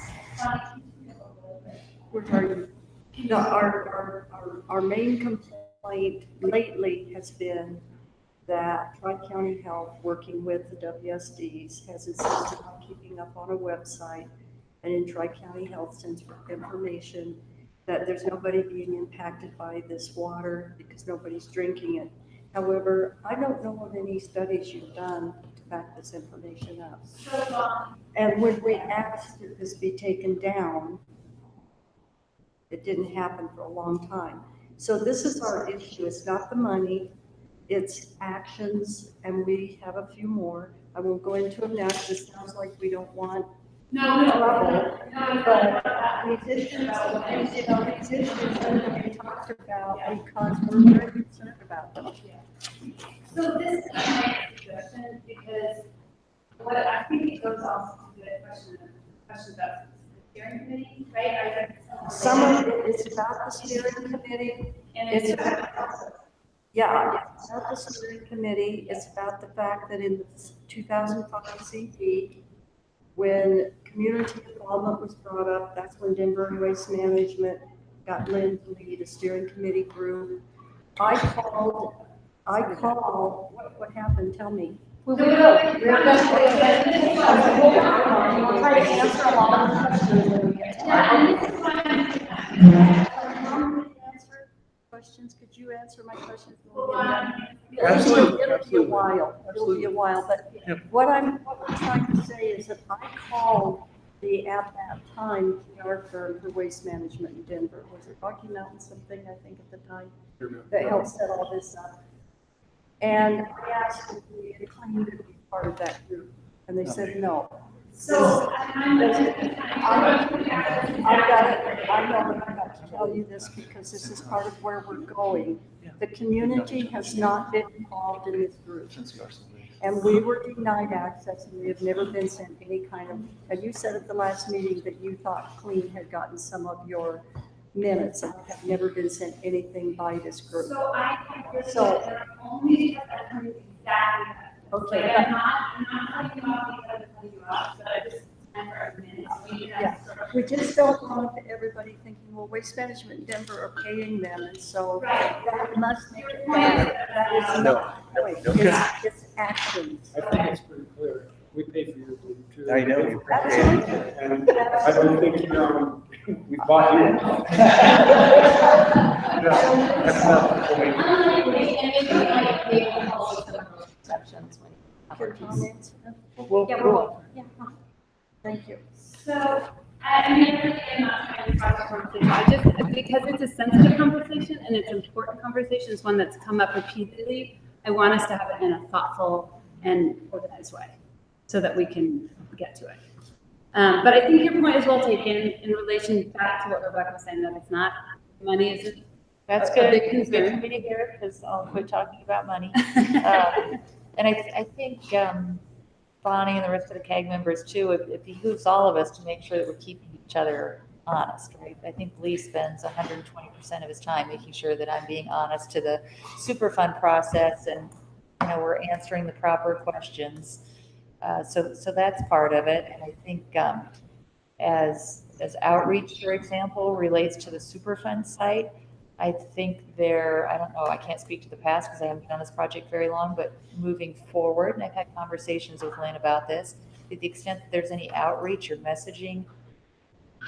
our main complaint lately has been that Tri-County Health, working with the WSDs, has insisted on keeping up on a website and in Tri-County Health sends information that there's nobody being impacted by this water because nobody's drinking it. However, I don't know of any studies you've done to back this information up. And when we asked that this be taken down, it didn't happen for a long time. So this is our issue. It's not the money, it's actions, and we have a few more. I won't go into them now because it sounds like we don't want trouble. But these issues that we talked about because we're very concerned about them. So this is my suggestion because what I think it goes also to the question about the steering committee, right? Some of it is about the steering committee. It's about the steering committee. It's about the fact that in the 2005 CP, when community involvement was brought up, that's when Denver Waste Management got Lynn to lead a steering committee group. I called, what happened? Tell me. We'll try to answer a lot of questions. Could you answer my questions? Absolutely. It'll be a while. It'll be a while. But what I'm trying to say is that I called at that time our firm for waste management in Denver. Was it Rocky Mountain something, I think, at the time, that helped set all this up? And I asked if we had claimed to be part of that group, and they said no. So I got to tell you this because this is part of where we're going. The community has not been involved in this group. And we were denied access, and we have never been sent any kind of, and you said at the last meeting that you thought Clean had gotten some of your minutes, and have never been sent anything by this group. So only because I heard exactly that. Okay. Like, I'm not talking about because I'm telling you out, but I just, time for a minute. We just don't want everybody thinking, well, Waste Management in Denver are paying them, and so that must make it better. That is not, it's actions. I think it's pretty clear. We pay for your group too. I know. And I don't think, we bought you. That's not the point. Exceptions when you have comments. Thank you. So, I mean, really, I'm not trying to start a conversation. I just, because it's a sensitive conversation and it's an important conversation, it's one that's come up repeatedly. I want us to have it in a thoughtful and organized way so that we can get to it. But I think your point is well taken in relation back to what Rebecca was saying, that it's not, money isn't. That's good. It's good for me to hear because I'll quit talking about money. And I think Bonnie and the rest of the CAG members too, it behooves all of us to make sure that we're keeping each other honest, right? I think Lee spends 120% of his time making sure that I'm being honest to the Superfund process, and we're answering the proper questions. So that's part of it, and I think as outreach, for example, relates to the Superfund site, I think I don't know, I can't speak to the past because I haven't been on this project very long, but moving forward, and I've had conversations with Lynn about this, to the extent that there's any outreach or messaging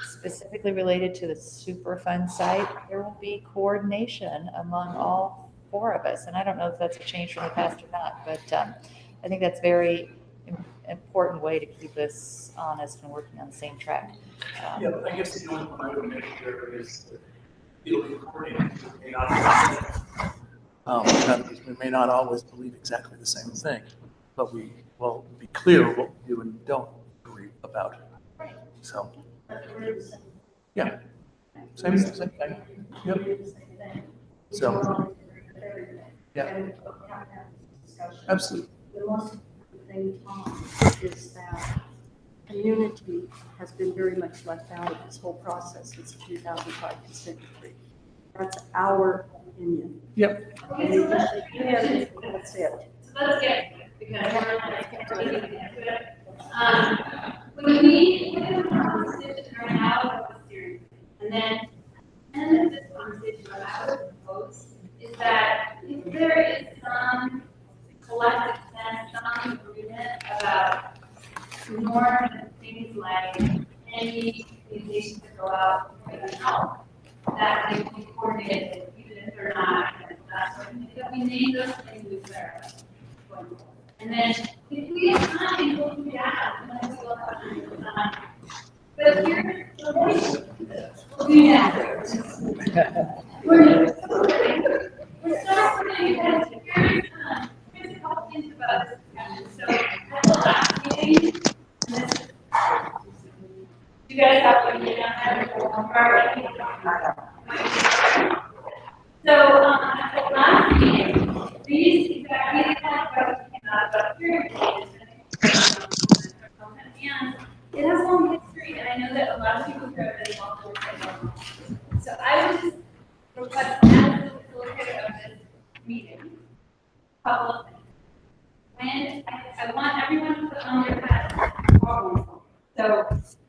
specifically related to the Superfund site, there will be coordination among all 4 of us. And I don't know if that's a change from the past or not, but I think that's very important way to keep us honest and working on the same track. Yeah, I guess the only one I would make there is that it'll be coordinated. We may not always believe exactly the same thing, but we will be clear what we do and don't agree about. So, yeah, same thing. Yep. So, yeah, absolutely. The most important thing, Tom, is that community has been very much left out of this whole process since 2005 consent decree. That's our opinion. Yep. And that's it. So let's get to it, because we're getting into it. When we put in a conversation right now about the steering committee, and then end of this conversation, what I would propose is that if there is some collective sense, some agreement about norms and things like any communications that go out for the health, that they can be coordinated, even if they're not, that we name those things we clarify. And then if we have time, we'll do that. But here's the point. We'll do that. We're starting because here's a couple things about this discussion. So at the last meeting, you guys have to get down there. So at the last meeting, these exactly about hearing aids, and it has a long history, and I know that a lot of people here have been involved in it. So I would just request as the facilitator of this meeting, a couple of things. And I want everyone to put on their head problems. So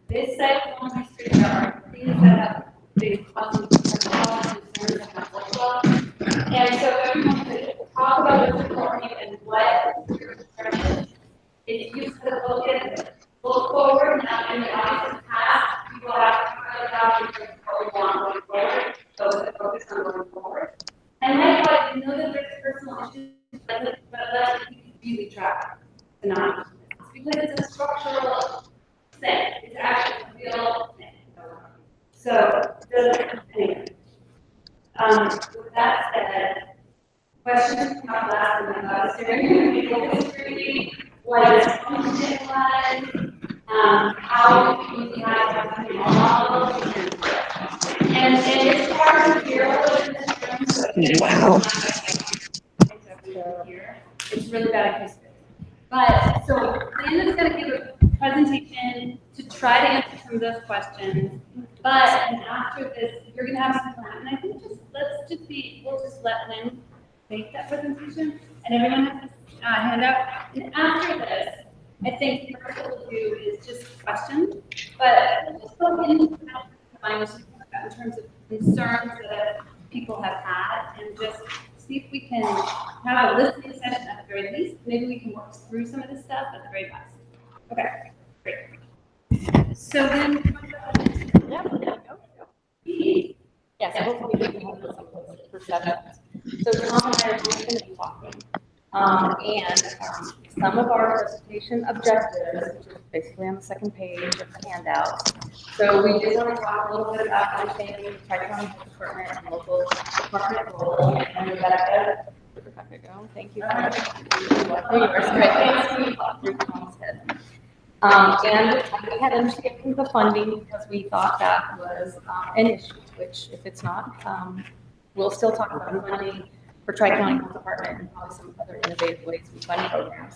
this site of long history, there are things that have been causing concerns and and so everyone could talk about what's important and what your concern is. If you could look forward, now in the obvious past, people have to talk about what we want going forward, so to focus on going forward. And likewise, you know that there's personal issues, but let's really track the non because it's a structural thing. It's actually a real thing. So, anyway. With that said, questions come up last and about steering history, what is function like, how we have models, and it's hard to hear what this wow. It's really bad acoustic. But so Lynn is going to give a presentation to try to answer some of those questions. But and after this, you're going to have some time. And I think we'll just let Lynn make that presentation. And everyone has a handout. And after this, I think first what we'll do is just questions. But we'll just go into in terms of concerns that people have had and just see if we can have a listening session at the very least. Maybe we can work through some of this stuff at the very best. Okay, great. So then, yeah, so hopefully we can hold this up for 7 minutes. So Tom and I are both going to be talking. And some of our presentation objectives, which is basically on the second page of the handout. So we did want to talk a little bit about understanding the Tri-County Health Department and local department role. And Rebecca, go. Thank you. And we had understanding the funding because we thought that was an issue, which if it's not, we'll still talk about funding for Tri-County Health Department and probably some other innovative ways we fund programs.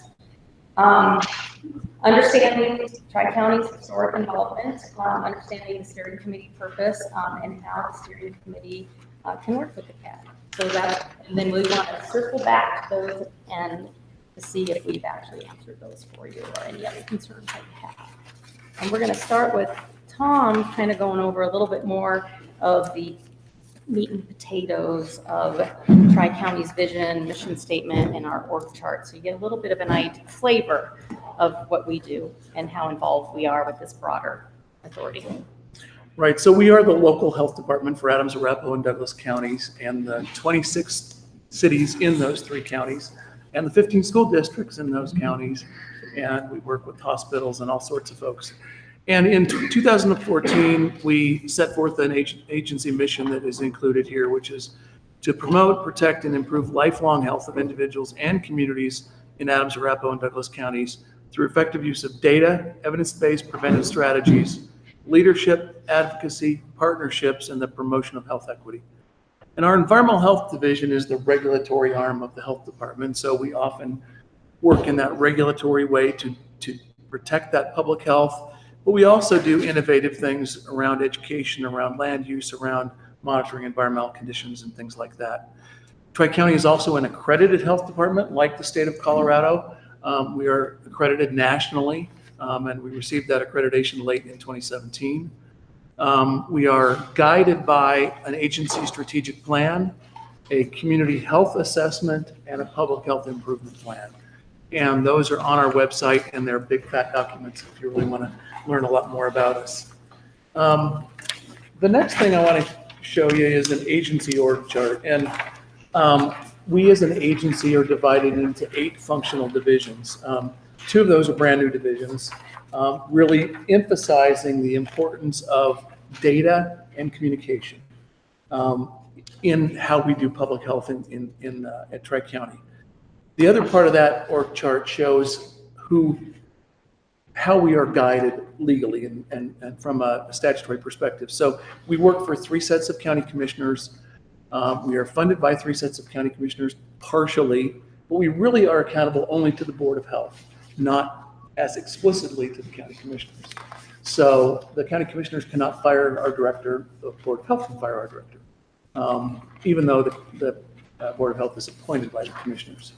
Understanding Tri-County's historic involvement, understanding the steering committee purpose, and how the steering committee can work with the CAG. So that, and then we want to circle back to those and to see if we've actually answered those for you or any other concerns that you have. And we're going to start with Tom kind of going over a little bit more of the meat and potatoes of Tri-County's vision, mission statement, and our org chart. So you get a little bit of an flavor of what we do and how involved we are with this broader authority. Right, so we are the local health department for Adams, Arapahoe, and Douglas counties, and the 26 cities in those 3 counties, and the 15 school districts in those counties, and we work with hospitals and all sorts of folks. And in 2014, we set forth an agency mission that is included here, which is to promote, protect, and improve lifelong health of individuals and communities in Adams, Arapahoe, and Douglas counties through effective use of data, evidence-based preventive strategies, leadership, advocacy, partnerships, and the promotion of health equity. And our environmental health division is the regulatory arm of the health department, so we often work in that regulatory way to protect that public health. But we also do innovative things around education, around land use, around monitoring environmental conditions and things like that. Tri-County is also an accredited health department like the state of Colorado. We are accredited nationally, and we received that accreditation late in 2017. We are guided by an agency strategic plan, a community health assessment, and a public health improvement plan. And those are on our website, and they're big fat documents if you really want to learn a lot more about us. The next thing I want to show you is an agency org chart. And we as an agency are divided into 8 functional divisions. 2 of those are brand new divisions, really emphasizing the importance of data and communication in how we do public health at Tri-County. The other part of that org chart shows how we are guided legally and from a statutory perspective. So we work for 3 sets of county commissioners. We are funded by 3 sets of county commissioners partially, but we really are accountable only to the Board of Health, not as explicitly to the county commissioners. So the county commissioners cannot fire our director, the Board of Health can fire our director, even though the Board of Health is appointed by the commissioners.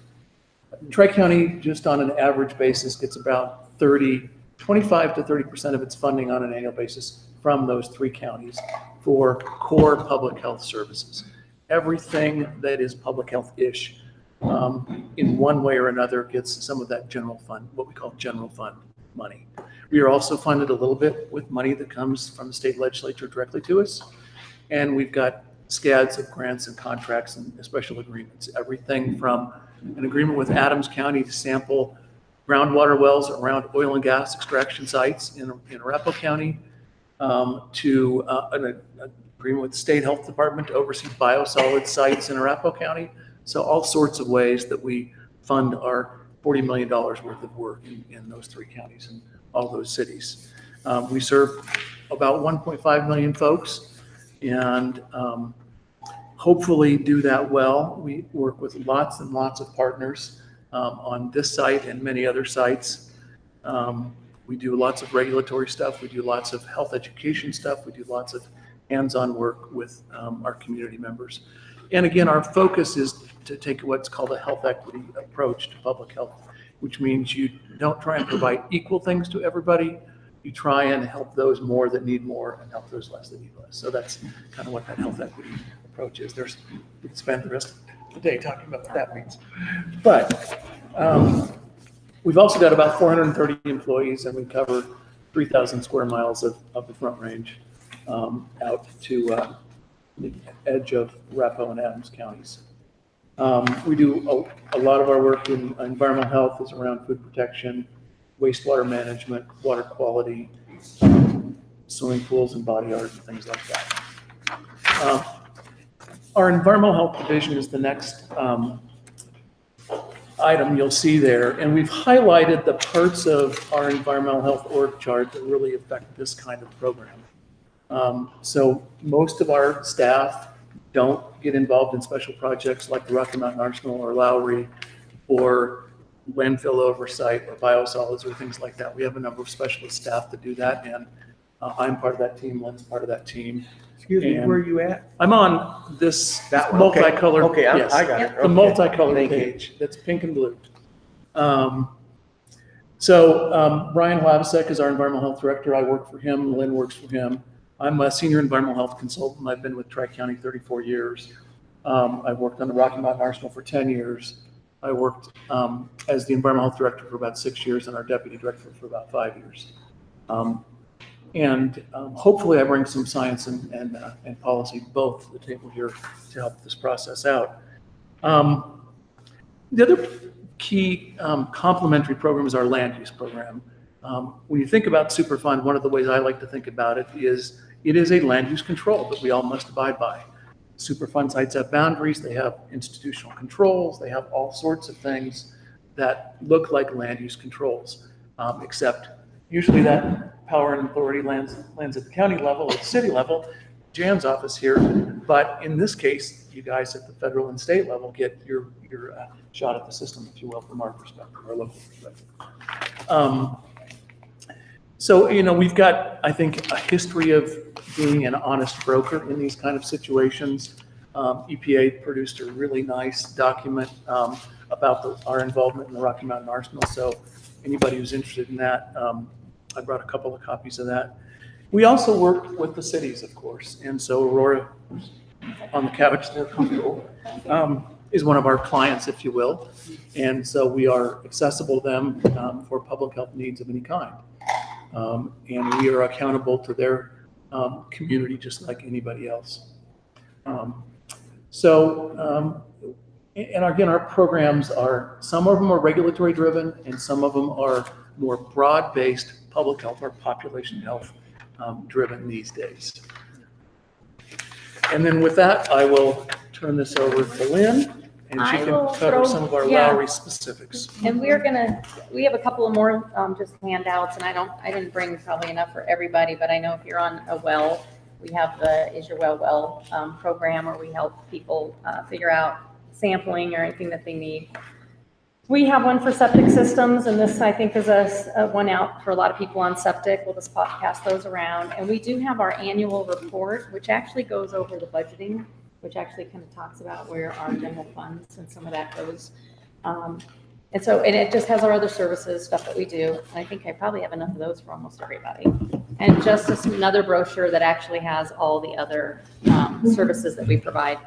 Tri-County, just on an average basis, gets about 25 to 30% of its funding on an annual basis from those 3 counties for core public health services. Everything that is public health-ish in one way or another gets some of that general fund, what we call general fund money. We are also funded a little bit with money that comes from the state legislature directly to us. And we've got scads of grants and contracts and special agreements, everything from an agreement with Adams County to sample groundwater wells around oil and gas extraction sites in Arapahoe County, to an agreement with the state health department to oversee biosolids sites in Arapahoe County. So all sorts of ways that we fund our $40 million worth of work in those 3 counties and all those cities. We serve about 1.5 million folks, and hopefully do that well. We work with lots and lots of partners on this site and many other sites. We do lots of regulatory stuff. We do lots of health education stuff. We do lots of hands-on work with our community members. And again, our focus is to take what's called a health equity approach to public health, which means you don't try and provide equal things to everybody. You try and help those more that need more and help those less that need less. So that's kind of what that health equity approach is. We could spend the rest of the day talking about what that means. But we've also got about 430 employees, and we cover 3,000 square miles of the Front Range out to the edge of Arapahoe and Adams counties. We do a lot of our work in environmental health is around food protection, wastewater management, water quality, swimming pools and body art, and things like that. Our environmental health division is the next item you'll see there, and we've highlighted the parts of our environmental health org chart that really affect this kind of program. So most of our staff don't get involved in special projects like the Rocky Mountain Arsenal or Lowry or landfill oversight or biosolids or things like that. We have a number of specialist staff that do that, and I'm part of that team, Lynn's part of that team. Excuse me, And where are you at? I'm on this That one, okay. multicolored. Okay, yes, I got it. The Okay. multicolored Thank you. page that's pink and blue. Ryan Lavasek is our environmental health director. I work for him. Lynn works for him. I'm a senior environmental health consultant. I've been with Tri-County 34 years. I've worked on the Rocky Mountain Arsenal for 10 years. I worked as the environmental health director for about 6 years and our deputy director for about 5 years. Hopefully I bring some science and policy both to the table here to help this process out. The other key complementary program is our land use program. When you think about Superfund, one of the ways I like to think about it is a land use control that we all must abide by. Superfund sites have boundaries, they have institutional controls, they have all sorts of things that look like land use controls, except usually that power and authority lands at the county level or the city level. Jan's office here, but in this case, you guys at the federal and state level get your shot at the system, if you will, from our perspective, our local perspective. We've got, I think, a history of being an honest broker in these kind of situations. EPA produced a really nice document about our involvement in the Rocky Mountain Arsenal. So anybody who's interested in that, I brought a couple of copies of that. We also work with the cities, of course. And so Aurora, on the couch, they're comfortable, is one of our clients, if you will. And so we are accessible to them for public health needs of any kind. And we are accountable to their community just like anybody else. And again, our programs are, some of them are regulatory driven and some of them are more broad-based public health or population health driven these days. And then with that, I will turn this over to Lynn, and she can cover some of our Lowry specifics. And we have a couple of more just handouts, and I didn't bring probably enough for everybody, but I know if you're on a well, we have the Is Your Well program where we help people figure out sampling or anything that they need. We have one for septic systems, and this I think is a one out for a lot of people on septic. We'll just pass those around. And we do have our annual report, which actually goes over the budgeting, which actually kind of talks about where our general funds and some of that goes. And it just has our other services, stuff that we do. And I think I probably have enough of those for almost everybody. And just another brochure that actually has all the other services that we provide.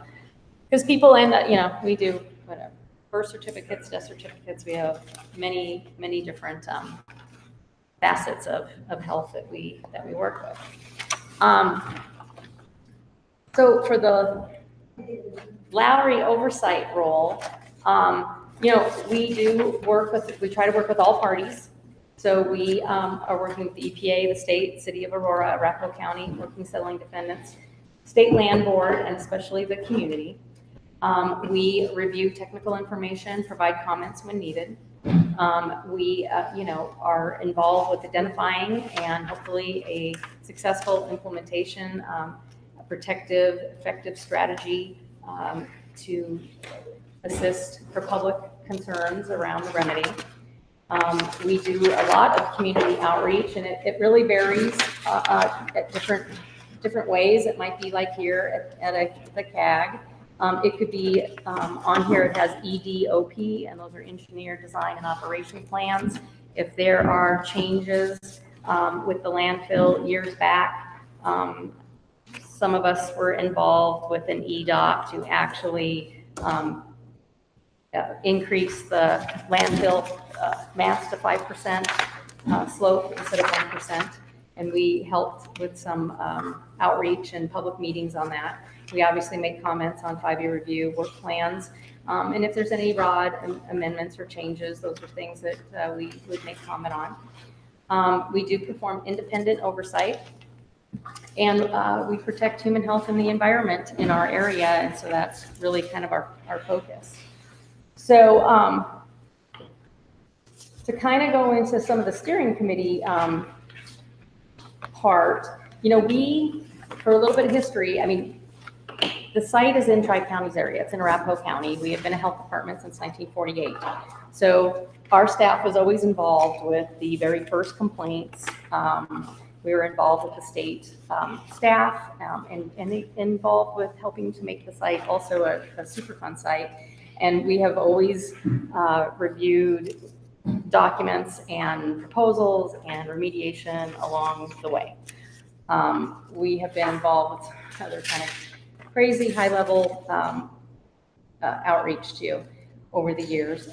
Because people end up, we do whatever. Birth certificates, death certificates, we have many, many different facets of health that we work with. So for the Lowry oversight role, we try to work with all parties. So we are working with the EPA, the state, city of Aurora, Arapahoe County, working settling defendants, state land board, and especially the community. We review technical information, provide comments when needed. We, are involved with identifying and hopefully a successful implementation, a protective, effective strategy to assist for public concerns around the remedy. We do a lot of community outreach, and it really varies at different ways. It might be like here at the CAG. It could be on here, it has EDOP, and those are engineer design and operation plans. If there are changes with the landfill years back, some of us were involved with an EDOP to actually increase the landfill mass to 5% slope instead of 1%. And we helped with some outreach and public meetings on that. We obviously make comments on 5-year review, work plans, and if there's any ROD amendments or changes, those are things that we would make comment on. We do perform independent oversight, and we protect human health and the environment in our area, and so that's really kind of our focus. So to kind of go into some of the steering committee part, we, for a little bit of history, the site is in Tri-Counties area. It's in Arapahoe County. We have been a health department since 1948. So our staff was always involved with the very first complaints. We were involved with the state staff and involved with helping to make the site also a Superfund site. And we have always reviewed documents and proposals and remediation along the way. We have been involved with other kind of crazy high-level outreach too over the years.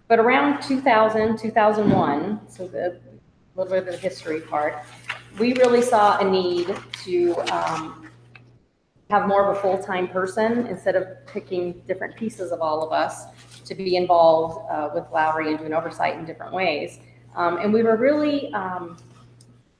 But around 2000, 2001, so the little bit of the history part, we really saw a need to have more of a full-time person instead of picking different pieces of all of us to be involved with Lowry and doing oversight in different ways. And we were really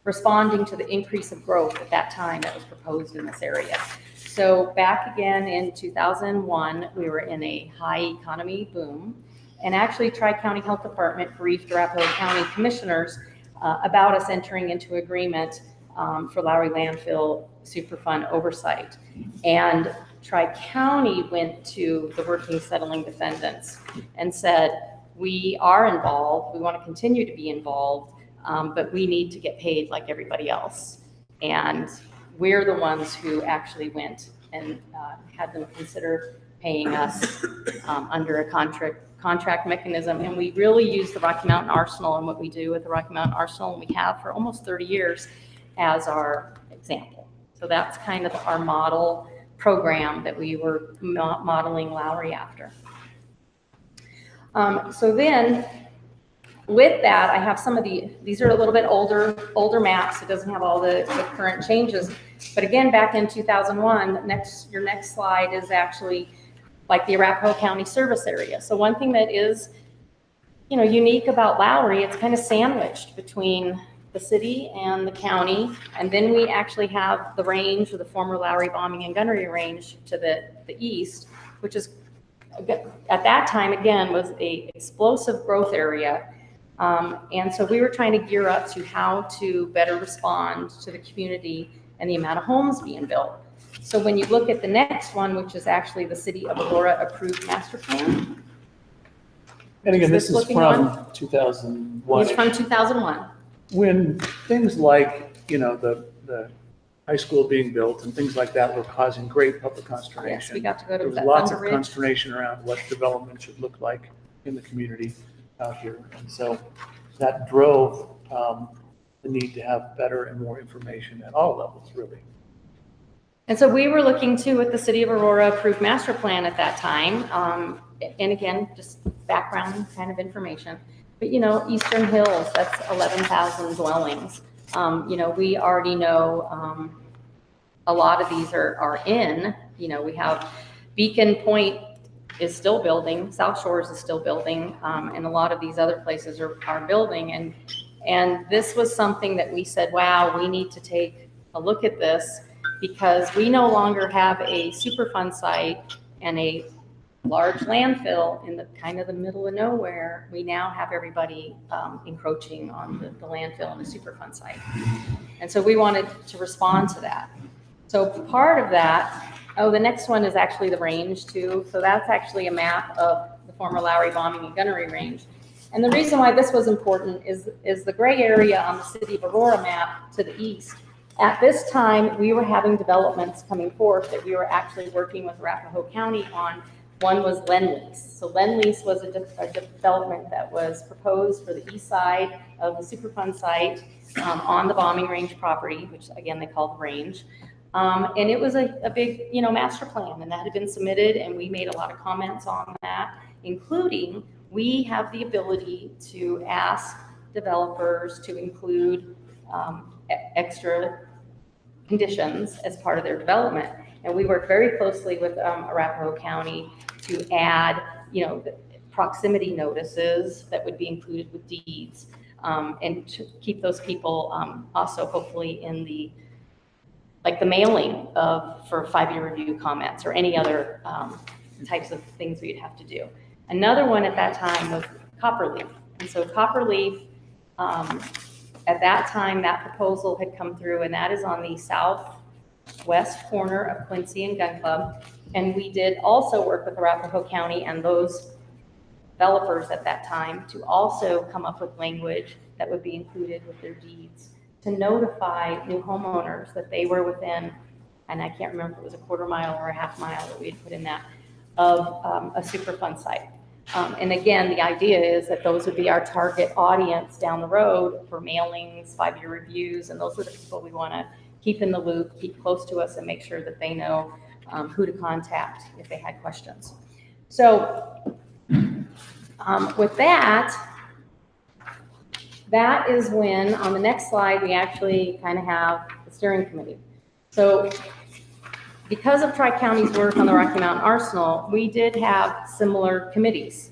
responding to the increase of growth at that time that was proposed in this area. So back again in 2001, we were in a high economy boom. And actually, Tri-County Health Department briefed Arapahoe County commissioners about us entering into agreement for Lowry Landfill Superfund oversight. And Tri-County went to the working settling defendants and said, we are involved, we want to continue to be involved, but we need to get paid like everybody else. And we're the ones who actually went and had them consider paying us under a contract mechanism. And we really use the Rocky Mountain Arsenal and what we do with the Rocky Mountain Arsenal, and we have for almost 30 years, as our example. So that's kind of our model program that we were modeling Lowry after. So then with that, I have some of these are a little bit older maps. It doesn't have all the current changes. But again, back in 2001, your next slide is actually like the Arapahoe County service area. So one thing that is, unique about Lowry, it's kind of sandwiched between the city and the county. And then we actually have the range, or the former Lowry Bombing and Gunnery Range to the east, which is, at that time, again, was a explosive growth area. And so we were trying to gear up to how to better respond to the community and the amount of homes being built. So when you look at the next one, which is actually the City of Aurora approved master plan. And again, this is from 2001. It's from 2001. When things like, the high school being built and things like that were causing great public consternation. Yes, we got to go to There was that lots Thunder of Ridge. consternation around what development should look like in the community out here. And so that drove the need to have better and more information at all levels, really. And so we were looking too at the City of Aurora approved master plan at that time. And again, just background kind of information. But Eastern Hills, that's 11,000 dwellings. We already know a lot of these are in. We have Beacon Point is still building, South Shores is still building, and a lot of these other places are building. And this was something that we said, wow, we need to take a look at this, because we no longer have a Superfund site and a large landfill in the kind of the middle of nowhere. We now have everybody encroaching on the landfill and the Superfund site. And so we wanted to respond to that. So part of that, the next one is actually the range too. So that's actually a map of the former Lowry Bombing and Gunnery Range. And the reason why this was important is the gray area on the City of Aurora map to the east. At this time, we were having developments coming forth that we were actually working with Arapahoe County on. One was Lend-Lease. So Lend-Lease was a development that was proposed for the east side of the Superfund site on the bombing range property, which again they call the range. And it was a big, master plan, and that had been submitted, and we made a lot of comments on that, including we have the ability to ask developers to include extra conditions as part of their development. And we work very closely with Arapahoe County to add, the proximity notices that would be included with deeds, and to keep those people also hopefully in the mailing for 5-year review comments or any other types of things we'd have to do. Another one at that time was Copperleaf. And so Copperleaf At that time, that proposal had come through, and that is on the southwest corner of Quincy and Gun Club. And we did also work with Arapahoe County and those developers at that time to also come up with language that would be included with their deeds to notify new homeowners that they were within, and I can't remember if it was a quarter mile or a half mile that we had put in that, of a Superfund site. And again, the idea is that those would be our target audience down the road for mailings, 5-year reviews, and those are the people we want to keep in the loop, keep close to us, and make sure that they know who to contact if they had questions. So with that, that is when, on the next slide, we actually kind of have the steering committee. So because of Tri-County's work on the Rocky Mountain Arsenal, we did have similar committees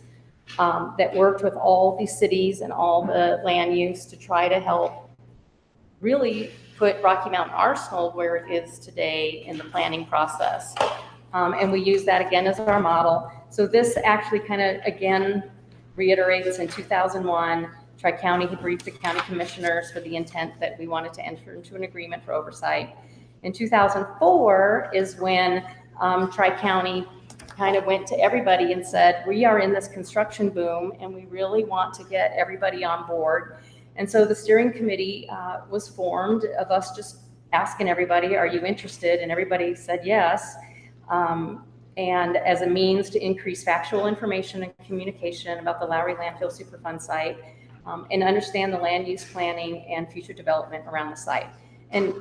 that worked with all the cities and all the land use to try to help really put Rocky Mountain Arsenal where it is today in the planning process. And we use that again as our model. So this actually kind of, again, reiterates in 2001, Tri-County had briefed the county commissioners for the intent that we wanted to enter into an agreement for oversight. In 2004 is when Tri-County kind of went to everybody and said, we are in this construction boom and we really want to get everybody on board. And so the steering committee was formed of us just asking everybody, are you interested? And everybody said yes. And as a means to increase factual information and communication about the Lowry Landfill Superfund site and understand the land use planning and future development around the site. And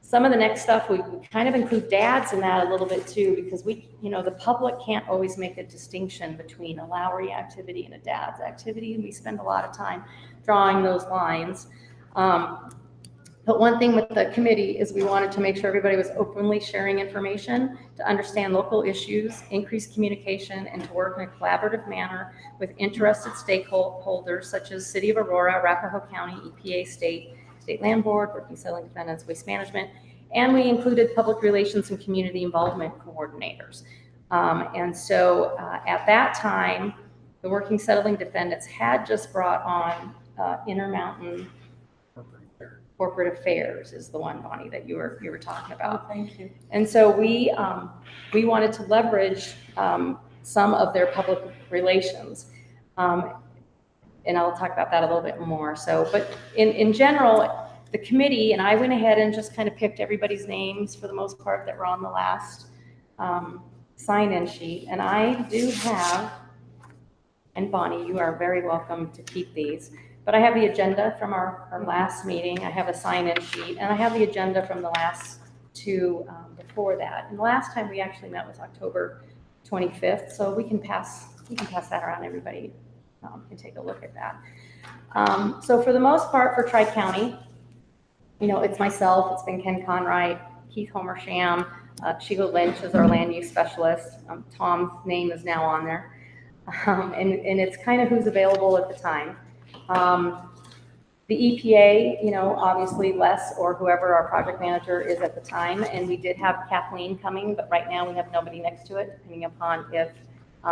some of the next stuff, we kind of include dads in that a little bit too, because we, you know, the public can't always make a distinction between a Lowry activity and a dad's activity, and we spend a lot of time drawing those lines. But one thing with the committee is we wanted to make sure everybody was openly sharing information to understand local issues, increase communication, and to work in a collaborative manner with interested stakeholders such as City of Aurora, Arapahoe County, EPA, State Land Board, Working Settling Defendants, Waste Management, and we included public relations and community involvement coordinators. And so at that time, the Working Settling Defendants had just brought on Intermountain Corporate Affairs is the one, Bonnie, that you were talking about. Oh, thank you. And so we wanted to leverage some of their public relations. And I'll talk about that a little bit more. So, but in general, the committee, and I went ahead and just kind of picked everybody's names for the most part that were on the last sign-in sheet. And I do have, and Bonnie, you are very welcome to keep these, but I have the agenda from our last meeting. I have a sign-in sheet, and I have the agenda from the last two before that. And the last time we actually met was October 25th, so we can pass that around. Everybody can take a look at that. So for the most part, for Tri-County, you know, it's myself, it's been Ken Conright, Keith Homersham, Sheila Lynch is our land use specialist. Tom's name is now on there. And it's kind of who's available at the time. The EPA, you know, obviously Les or whoever our project manager is at the time, and we did have Kathleen coming, but right now we have nobody next to it, depending upon if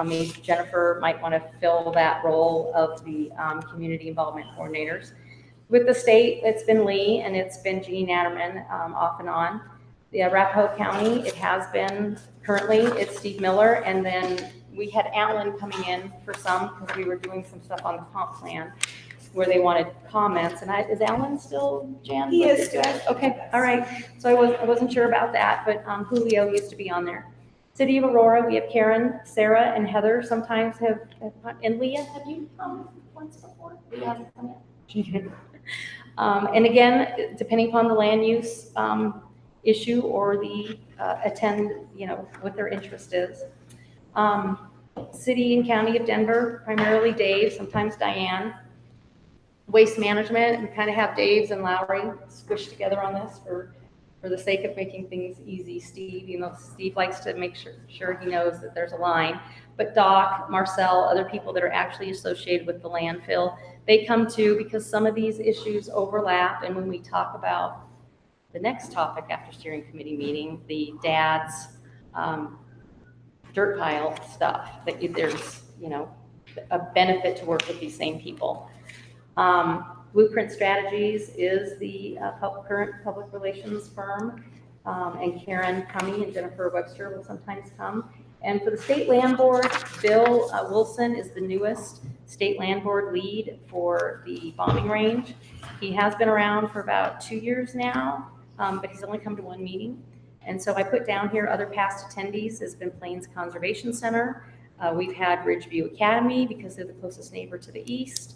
maybe Jennifer might want to fill that role of the community involvement coordinators. With the state, it's been Lee and it's been Jean Natterman off and on. The Arapahoe County, it has been currently, it's Steve Miller, and then we had Alan coming in for some because we were doing some stuff on the comp plan where they wanted comments. And is Alan still, Jan? He is still. Okay, all right. So I wasn't sure about that, but Julio used to be on there. City of Aurora, we have Karen, Sarah, and Heather sometimes have and Leah, have you come once before? Leah hasn't come yet. And again, depending upon the land use issue or the attend, you know, what their interest is. City and County of Denver, primarily Dave, sometimes Diane. Waste Management, we kind of have Dave's and Lowry squished together on this for the sake of making things easy. Steve, you know, Steve likes to make sure he knows that there's a line. But Doc, Marcel, other people that are actually associated with the landfill, they come too because some of these issues overlap. And when we talk about the next topic after steering committee meeting, the dad's dirt pile stuff, that there's, you know, a benefit to work with these same people. Blueprint Strategies is the current public relations firm, and Karen Cummey and Jennifer Webster will sometimes come. And for the State Land Board, Bill Wilson is the newest State Land Board lead for the bombing range. He has been around for about 2 years now, but he's only come to one meeting. And so I put down here other past attendees has been Plains Conservation Center. We've had Ridgeview Academy because they're the closest neighbor to the east.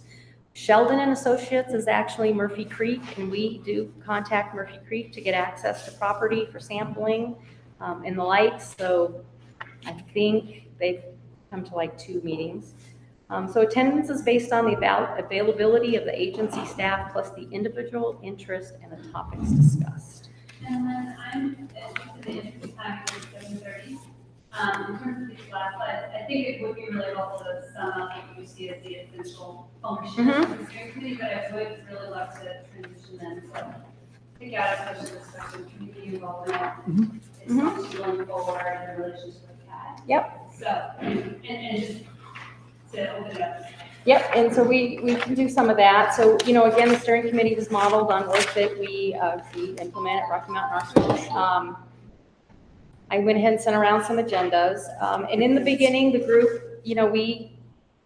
Sheldon and Associates is actually Murphy Creek, and we do contact Murphy Creek to get access to property for sampling and the like. So I think they've come to like 2 meetings. So attendance is based on the availability of the agency staff plus the individual interest and the topics discussed. And then I'm interested in interest time for 7:30. In terms of these last slides, I think it would be really helpful to sum up what you see as the essential function of the steering committee, but I would really love to transition then. So pick out a special discussion, community involvement, its function going forward, and the relationship with CAG. Yep. So, and just to open it up. Yep, and so we can do some of that. So, you know, again, the steering committee was modeled on work that we implement at Rocky Mountain Arsenal. I went ahead and sent around some agendas. And in the beginning, the group, you know,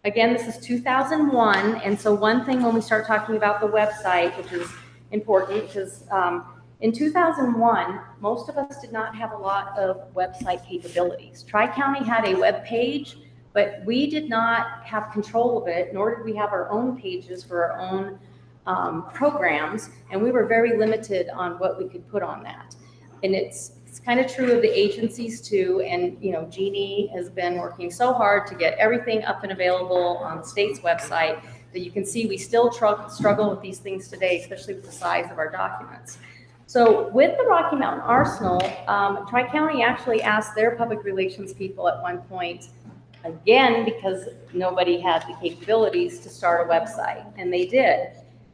again, this is 2001. And so one thing when we start talking about the website, which is important because in 2001, most of us did not have a lot of website capabilities. Tri-County had a web page, but we did not have control of it, nor did we have our own pages for our own programs, and we were very limited on what we could put on that. And it's kind of true of the agencies too, and you know, Jeannie has been working so hard to get everything up and available on the state's website that you can see we still struggle with these things today, especially with the size of our documents. So with the Rocky Mountain Arsenal, Tri-County actually asked their public relations people at one point, again, because nobody had the capabilities to start a website, and they did.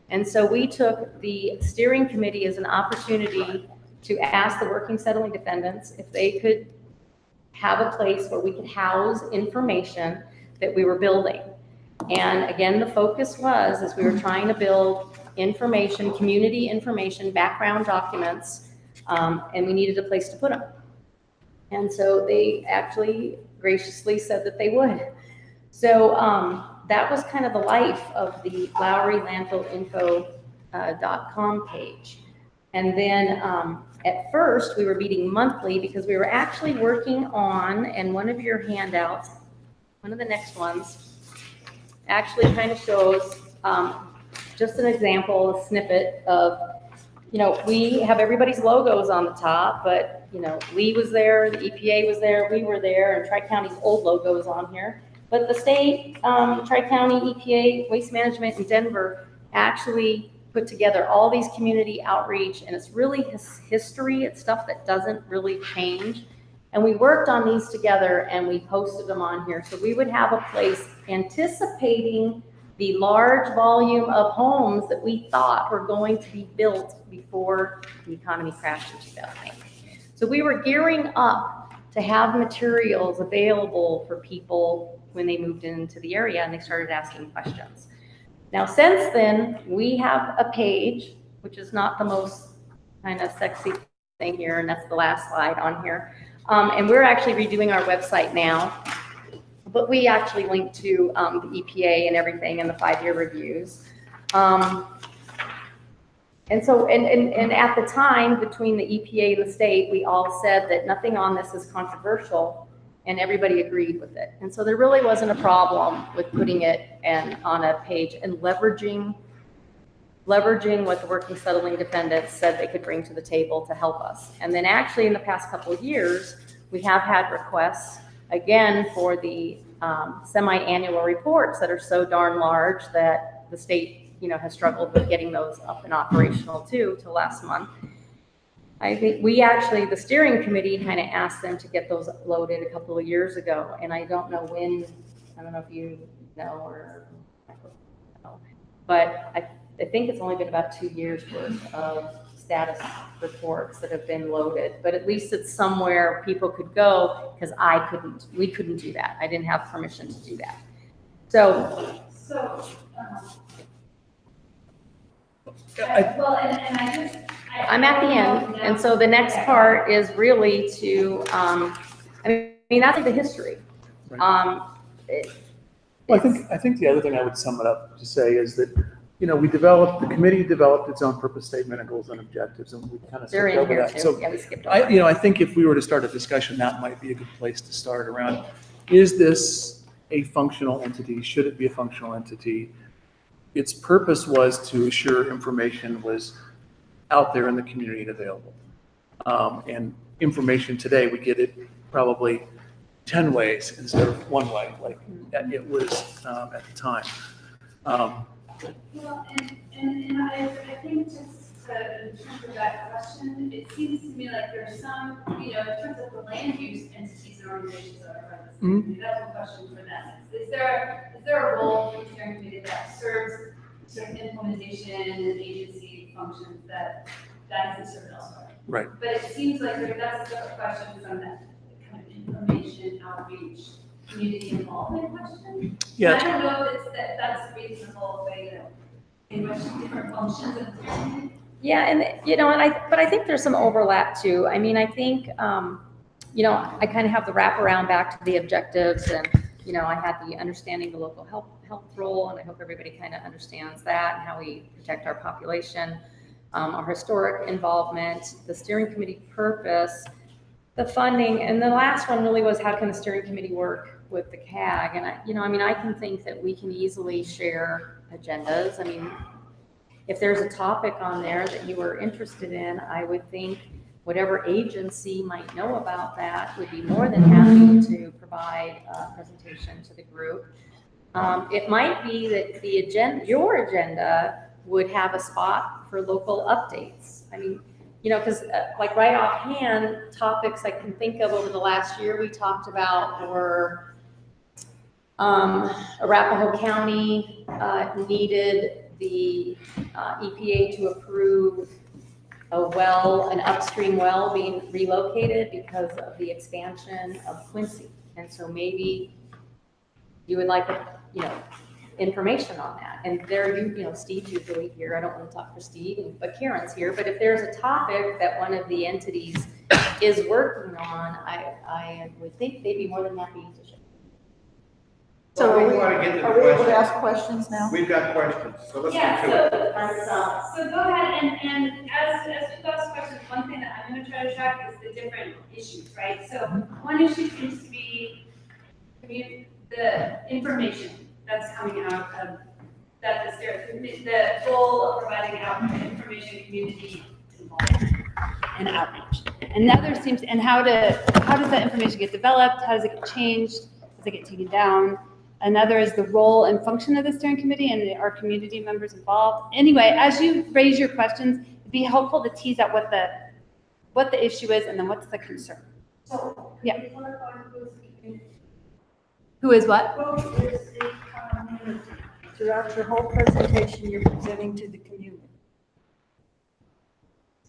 And so we took the steering committee as an opportunity to ask the working settling defendants if they could have a place where we could house information that we were building. And again, the focus was, as we were trying to build information, community information, background documents, and we needed a place to put them. And so they actually graciously said that they would. So that was kind of the life of the Lowry landfillinfo.com page. And then at first we were meeting monthly because we were actually working on, and one of your handouts, one of the next ones, actually kind of shows just an example, a snippet of, you know, we have everybody's logos on the top, but, you know, Lee was there, the EPA was there, we were there, and Tri-County's old logo is on here. But the state, Tri-County, EPA, Waste Management in Denver actually put together all these community outreach, and it's really history. It's stuff that doesn't really change. And we worked on these together and we posted them on here. So we would have a place anticipating the large volume of homes that we thought were going to be built before the economy crashed in 2008. So we were gearing up to have materials available for people when they moved into the area and they started asking questions. Now, since then, we have a page, which is not the most kind of sexy thing here, and that's the last slide on here. And we're actually redoing our website now, but we actually link to the EPA and everything and the 5-year reviews. And so, and at the time, between the EPA and the state, we all said that nothing on this is controversial, and everybody agreed with it. And so there really wasn't a problem with putting it on a page and leveraging what the working settling defendants said they could bring to the table to help us. And then actually in the past couple of years, we have had requests, again, for the semi-annual reports that are so darn large that the state, you know, has struggled with getting those up and operational too till last month. I think we actually, the steering committee kind of asked them to get those loaded a couple of years ago, and I don't know when, I don't know if you know or know, but I think it's only been about 2 years worth of status reports that have been loaded, but at least it's somewhere people could go, because we couldn't do that. I didn't have permission to do that. So Well, and I just. I'm at the end, and so the next part is really to, I mean, that's the history. Well, I think the other thing I would sum it up to say is that, the committee developed its own purpose statement and goals and objectives, and we kind of They're skipped in over here that. too. So Yeah, we skipped over. I think if we were to start a discussion, that might be a good place to start around, is this a functional entity? Should it be a functional entity? Its purpose was to assure information was out there in the community and available. And information today, we get it probably 10 ways instead of one way, like it was at the time. Well, and I think just in terms of that question, it seems to me like there's some, in terms of the land use entities and organizations that are part of this community, that's one question for them. Is there a role for the steering committee that serves sort of implementation and agency functions that isn't served elsewhere? Right. But it seems like that's a separate question from that kind of information outreach, community involvement question. Yeah. And I don't know if that's a reasonable way to enrich different functions of the community. Yeah, and but I think there's some overlap too. I mean, I think, I kind of have the wraparound back to the objectives, and I had the understanding the local health role, and I hope everybody kind of understands that and how we protect our population, our historic involvement, the steering committee purpose, the funding, and the last one really was how can the steering committee work with the CAG? And I can think that we can easily share agendas. I mean, if there's a topic on there that you were interested in, I would think whatever agency might know about that would be more than happy to provide a presentation to the group. It might be that your agenda would have a spot for local updates. I mean, because like right offhand, topics I can think of over the last year we talked about were Arapahoe County needed the EPA to approve an upstream well being relocated because of the expansion of Quincy. And so maybe you would like, information on that. And there, Steve's usually here. I don't want to talk for Steve, but Karen's here. But if there's a topic that one of the entities is working on, I would think they'd be more than happy to share. So Well, we want to get to the are we able to questions. ask questions now? We've got questions, so let's Yeah, get to it. so go ahead, and as we ask questions, one thing that I'm gonna try to track is the different issues, right? So one issue seems to be the information that's coming out of, that the goal of providing out information, community involvement and outreach. Another seems, and how does that information get developed? How does it get changed? Does it get taken down? Another is the role and function of the steering committee and our community members involved. Anyway, as you raise your questions, it'd be helpful to tease out what the issue is and then what's the concern. So, yeah. Who is what? Throughout your whole presentation, you're presenting to the community.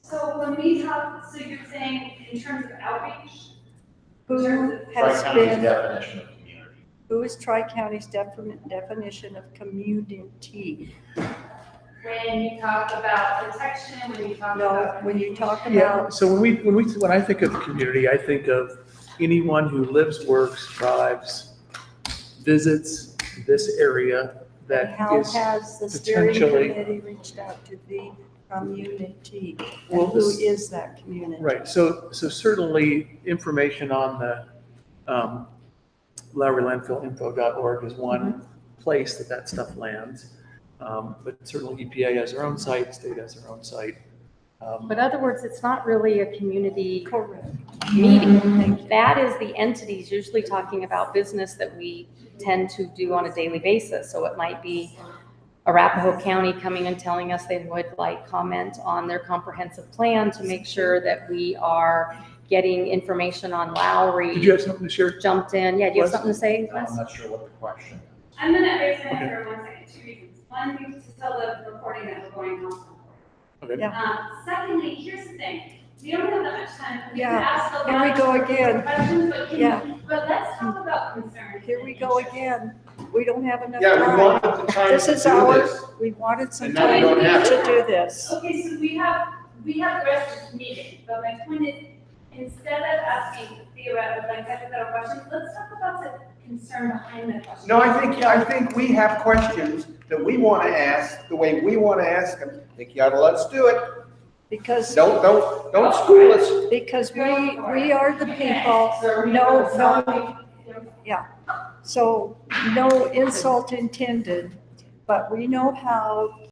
So when we talk, so you're saying in terms of outreach? Who has Tri-County's been, definition of community. who is Tri-County's definition of community? When you talk about protection, when you talk about. When you talk Yeah, about, so when I think of community, I think of anyone who lives, works, drives, visits this area that how is has the steering potentially. committee reached out to the community? Well, And who is that community? Right, so certainly information on the LowryLandfillinfo.org is one place that stuff lands. But certainly EPA has their own site, state has their own site. But in other words, it's not really a community meeting. That is the entities usually talking about business that we tend to do on a daily basis. So it might be Arapahoe County coming and telling us they would like comment on their comprehensive plan to make sure that we are getting information on Lowry. Did you have something to share? Jumped in. Yeah, do you have something to say, I'm Wes? not sure what the question is. I'm gonna raise my hand for 1 second, 2 reasons. One, to tell the recording that we're going on. Okay. Secondly, here's the thing. We don't have that much time. We Yeah, can ask a here we lot go of again. questions, but Yeah. but let's talk about concerns. Here we go again. We don't have enough Yeah, we time. wanted the time This to is do our, this. we wanted some And now we time don't have to it. do this. Okay, so we have the rest of this meeting, but my point is, instead of asking theoretical, like hypothetical questions, let's talk about the concern behind the question. No, I think we have questions that we want to ask the way we want to ask them. I think you ought to let us do it. Because. Don't school us. Because we are the people, no, yeah. So no insult intended, but we know how